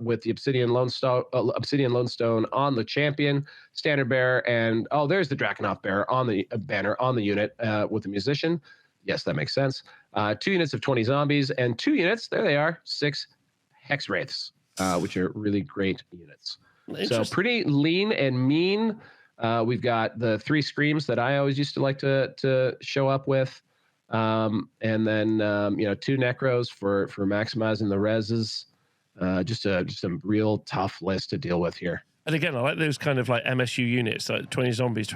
with the Obsidian Lodestone on the champion, Standard Bearer, and there's the Drakenhof Bearer on the banner on the unit with the Musician. Yes, that makes sense. 2 units of 20 zombies and 2 units. There they are, 6 Hex Wraiths, which are really great units. So pretty lean and mean. We've got the 3 Screams that I always used to like to show up with. And then 2 Necros for maximizing the reses. Just a real tough list to deal with here. And again, I like those kind of like MSU units, like 20 zombies,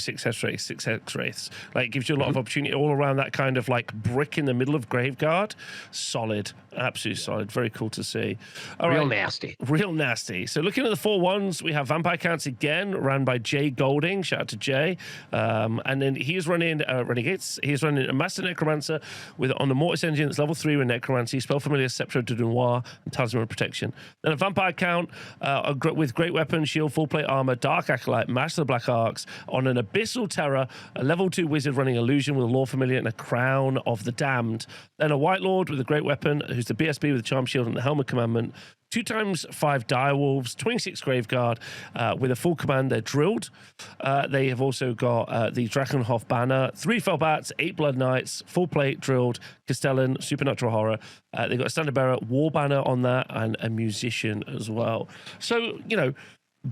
6 Hex Wraiths, 6 Hex Wraiths. Like, it gives you a lot of opportunity all around that kind of like brick in the middle of Graveguard. Solid, absolutely solid. Very cool to see. Real nasty. Real nasty. So looking at the 4-1s, we have Vampire Counts again, ran by Jay Golding. Shout out to Jay. And then he's running Renegades. He's running a Master Necromancer on the Mortis Engine. It's level 3 with Necromancy, Spell Familiar, Scepter de Noir, and Talisman of Protection. Then a Vampire Count with Great Weapon, Shield, Full Plate Armor, Dark Acolyte, Master of the Black Arcs on an Abyssal Terror, a level 2 Wizard running Illusion with a Lore Familiar and a Crown of the Damned. Then a White Lord with a Great Weapon, who's the BSB with the Charm Shield and the Helm of Commandment. 2x5 Direwolves, 26 Graveguard with a full command. They're drilled. They have also got the Drakenhof banner, 3 Felbats, 8 Blood Knights, full plate drilled, Castellan, Supernatural Horror. They've got a Standard Bearer, War Banner on that, and a Musician as well. So,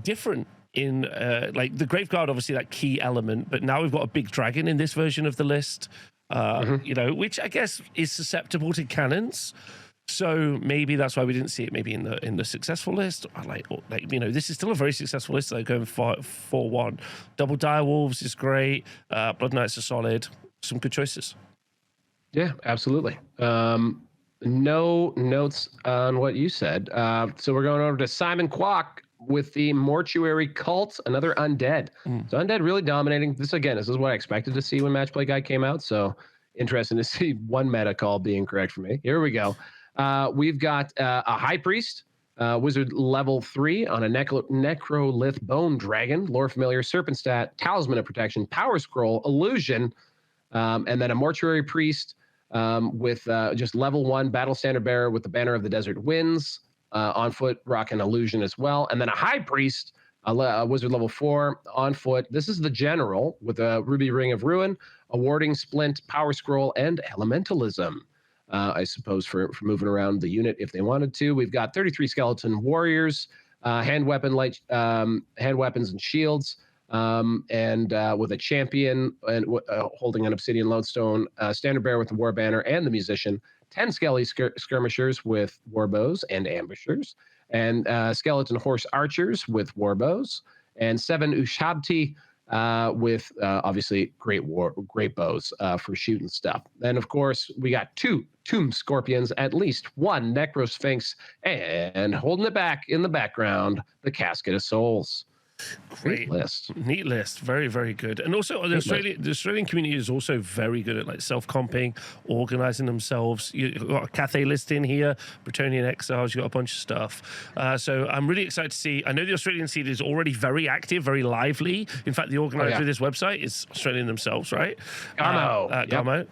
different in like the Graveguard, obviously that key element, but now we've got a big dragon in this version of the list, which I guess is susceptible to cannons. So maybe that's why we didn't see it maybe in the successful list. This is still a very successful list. They're going 4-1. Double Direwolves is great. Blood Knights are solid. Some good choices. Yeah, absolutely. No notes on what you said. So we're going over to Simon Kwok with the Mortuary Cult, another Undead. So Undead really dominating. This is what I expected to see when Match Play Guide came out. So interesting to see one meta call being correct for me. Here we go. We've got a High Priest, Wizard level 3 on a Necrolith Bone Dragon, Lore Familiar, Serpent Stat, Talisman of Protection, Power Scroll, Illusion, and then a Mortuary Priest with just level 1 Battle Standard Bearer with the Banner of the Desert Winds, on foot, rocking Illusion as well. And then a High Priest, a Wizard level 4 on foot. This is the General with a Ruby Ring of Ruin, a Warding Splint, Power Scroll, and Elementalism. I suppose for moving around the unit if they wanted to. We've got 33 Skeleton Warriors, hand weapons and shields, and with a champion and holding an Obsidian Lodestone, Standard Bearer with the War Banner and the Musician, 10 Skelly Skirmishers with War Bows and Ambushers, and Skeleton Horse Archers with War Bows, and 7 Ushabti with obviously great bows for shooting stuff. Then of course we got 2 Tomb Scorpions, at least 1 Necrosphinx, and holding it back in the background, the Casket of Souls. Great list. Neat list. Very, very good. And also the Australian community is also very good at like self-comping, organizing themselves. You've got a Cathay list in here, Bretonian Exiles, you've got a bunch of stuff. So I'm really excited to see. I know the Australian scene is already very active, very lively. In fact, the organizer of this website is Australian themselves, right? Garmo.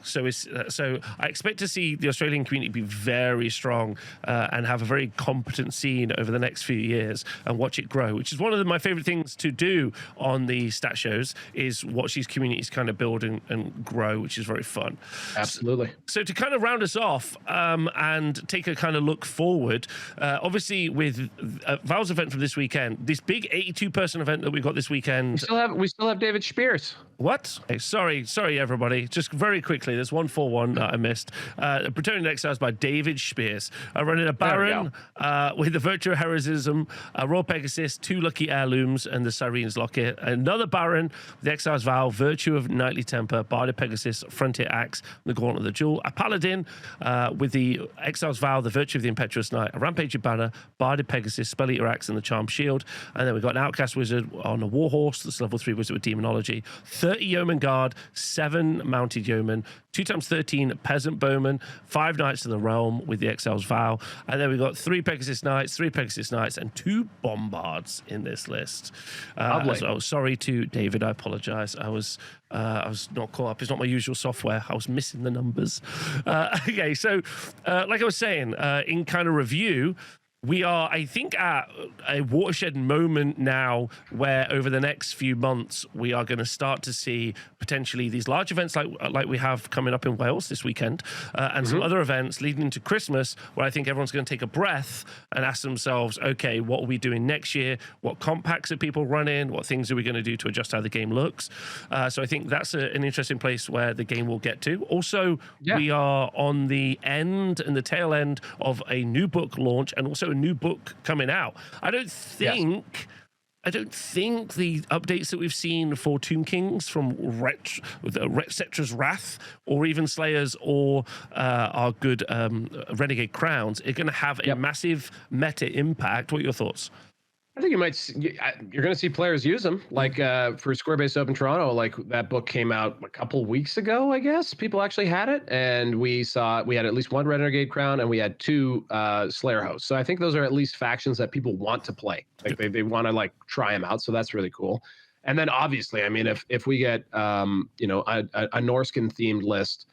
So I expect to see the Australian community be very strong and have a very competent scene over the next few years and watch it grow, which is one of my favorite things to do on the stat shows, is watch these communities kind of build and grow, which is very fun. Absolutely. So to kind of round us off and take a kind of look forward, obviously with Val's event from this weekend, this big 82-person event that we got this weekend. We still have David Spears. What? Hey, sorry, everybody. Just very quickly, there's 141 that I missed. Praetorian Exiles by David Spears. Running a Baron with the Virtue of Heroism, Royal Pegasus, 2 Lucky Heirlooms, and the Sirene's Locket. Another Baron with the Exile's Vow, Virtue of Knightly Temper, Bard of Pegasus, Frontier Axe, the Gauntlet of the Jewel. A Paladin with the Exile's Vow, the Virtue of the Impetuous Knight, a Rampaging Banner, Bard of Pegasus, Spell Eater Axe, and the Charmed Shield. And then we've got an Outcast Wizard on a Warhorse, that's level 3 Wizard with Demonology. 30 Yeoman Guard, 7 Mounted Yeoman, 2x13 Peasant Bowman, 5 Knights of the Realm with the Exile's Vow, and then we've got 3 Pegasus Knights, 3 Pegasus Knights, and 2 Bombards in this list. So sorry to David, I apologize. I was not caught up. It's not my usual software. I was missing the numbers. Okay, so like I was saying, in kind of review, we are, I think, at a watershed moment now where over the next few months, we are going to start to see potentially these large events like we have coming up in Wales this weekend and some other events leading into Christmas where I think everyone's going to take a breath and ask themselves, okay, what are we doing next year? What compacts are people running? What things are we going to do to adjust how the game looks? So I think that's an interesting place where the game will get to. Also, we are on the end and the tail end of a new book launch and also a new book coming out. I don't think the updates that we've seen for Tomb Kings from Cetra's Wrath or even Slayers or our good Renegade Crowns are going to have a massive meta impact. What are your thoughts? I think you're going to see players use them. Like for Square-Based Open Toronto, like that book came out a couple weeks ago, I guess. People actually had it, and we had at least 1 Renegade Crown, and we had 2 Slayer hosts. So I think those are at least factions that people want to play. Like they want to like try them out. So that's really cool. And then obviously, I mean, if we get a Norscan themed list.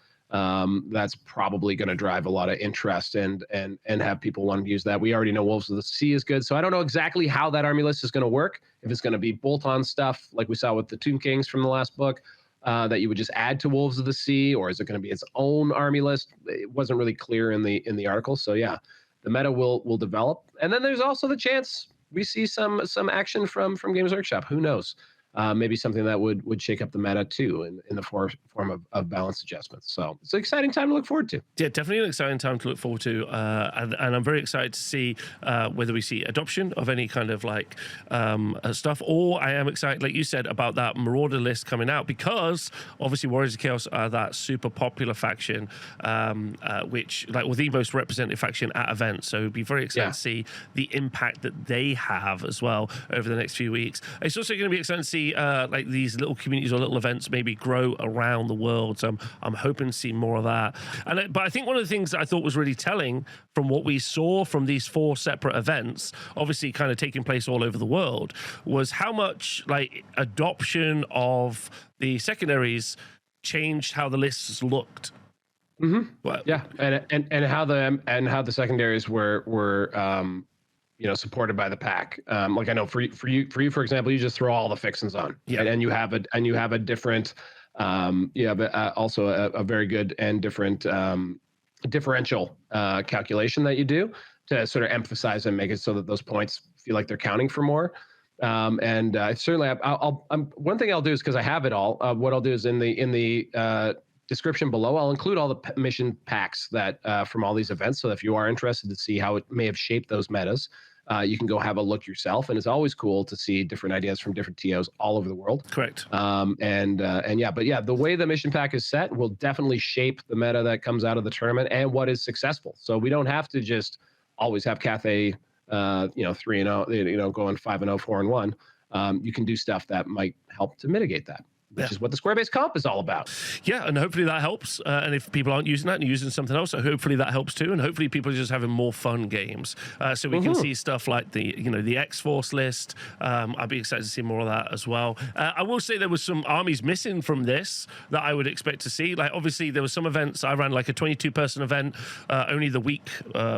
That's probably going to drive a lot of interest and have people want to use that. We already know Wolves of the Sea is good, so I don't know exactly how that army list is going to work. If it's going to be bolt-on stuff like we saw with the Tomb Kings from the last book, that you would just add to Wolves of the Sea, or is it going to be its own army list? It wasn't really clear in the article. So yeah, the meta will develop, and then there's also the chance we see some action from Games Workshop. Who knows? Maybe something that would shake up the meta too in the form of balance adjustments. So it's an exciting time to look forward to. Yeah, definitely an exciting time to look forward to. And I'm very excited to see whether we see adoption of any kind of like stuff, or I am excited, like you said, about that Marauder list coming out, because obviously Warriors of Chaos are that super popular faction, which like the most representative faction at events. So it'd be very exciting to see the impact that they have as well over the next few weeks. It's also going to be exciting to see like these little communities or little events maybe grow around the world. So I'm hoping to see more of that. But I think one of the things that I thought was really telling from what we saw from these 4 separate events, obviously kind of taking place all over the world, was how much like adoption of the secondaries changed how the lists looked. But, yeah, and how the secondaries were supported by the pack. Like I know for you, for example, you just throw all the fixins on, and you have a different, also a very good and different differential calculation that you do to sort of emphasize and make it so that those points feel like they're counting for more. Certainly, one thing I'll do is, because I have it all. What I'll do is in the description below, I'll include all the mission packs that from all these events. So if you are interested to see how it may have shaped those metas, you can go have a look yourself. And it's always cool to see different ideas from different TOs all over the world. Correct. The way the mission pack is set will definitely shape the meta that comes out of the tournament and what is successful. So we don't have to just always have Cathay 3-0, going 5-0, 4-1. You can do stuff that might help to mitigate that, which is what the square-based comp is all about. Yeah, and hopefully that helps. And if people aren't using that and using something else, hopefully that helps too. And hopefully people are just having more fun games. So we can see stuff like the X-Force list. I'd be excited to see more of that as well. I will say there was some armies missing from this that I would expect to see. Like obviously there were some events. I ran like a 22-person event only the week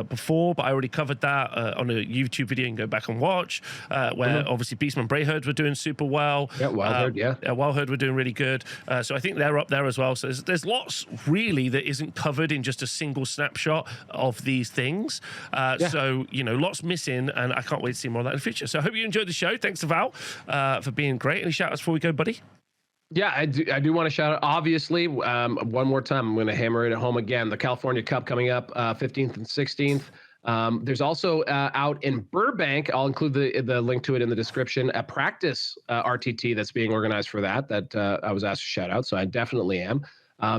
before, but I already covered that on a YouTube video. You can go back and watch where obviously Beastman Brayherd were doing super well. Yeah, Wildherd, Wildherd were doing really good. So I think they're up there as well. So there's lots really that isn't covered in just a single snapshot of these things. So, lots missing, and I can't wait to see more of that in the future. So I hope you enjoyed the show. Thanks to Val for being great. Any shout outs before we go, buddy? Yeah, I do want to shout out, obviously, one more time. I'm going to hammer it at home again. The California Cup coming up 15th and 16th. There's also out in Burbank, I'll include the link to it in the description, a practice RTT that's being organized for that I was asked to shout out, so I definitely am.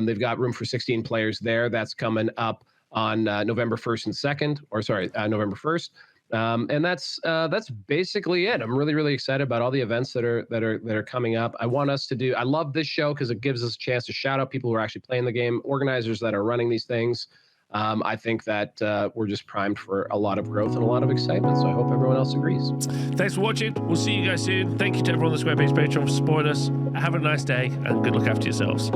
They've got room for 16 players there. That's coming up on November 1st and 2nd, or sorry, November 1st. And that's basically it. I'm really excited about all the events that are coming up. I want us to do. I love this show because it gives us a chance to shout out people who are actually playing the game, organizers that are running these things. I think that we're just primed for a lot of growth and a lot of excitement. So I hope everyone else agrees. Thanks for watching. We'll see you guys soon. Thank you to everyone on the Squarebase Patreon for supporting us. Have a nice day and good luck after yourselves.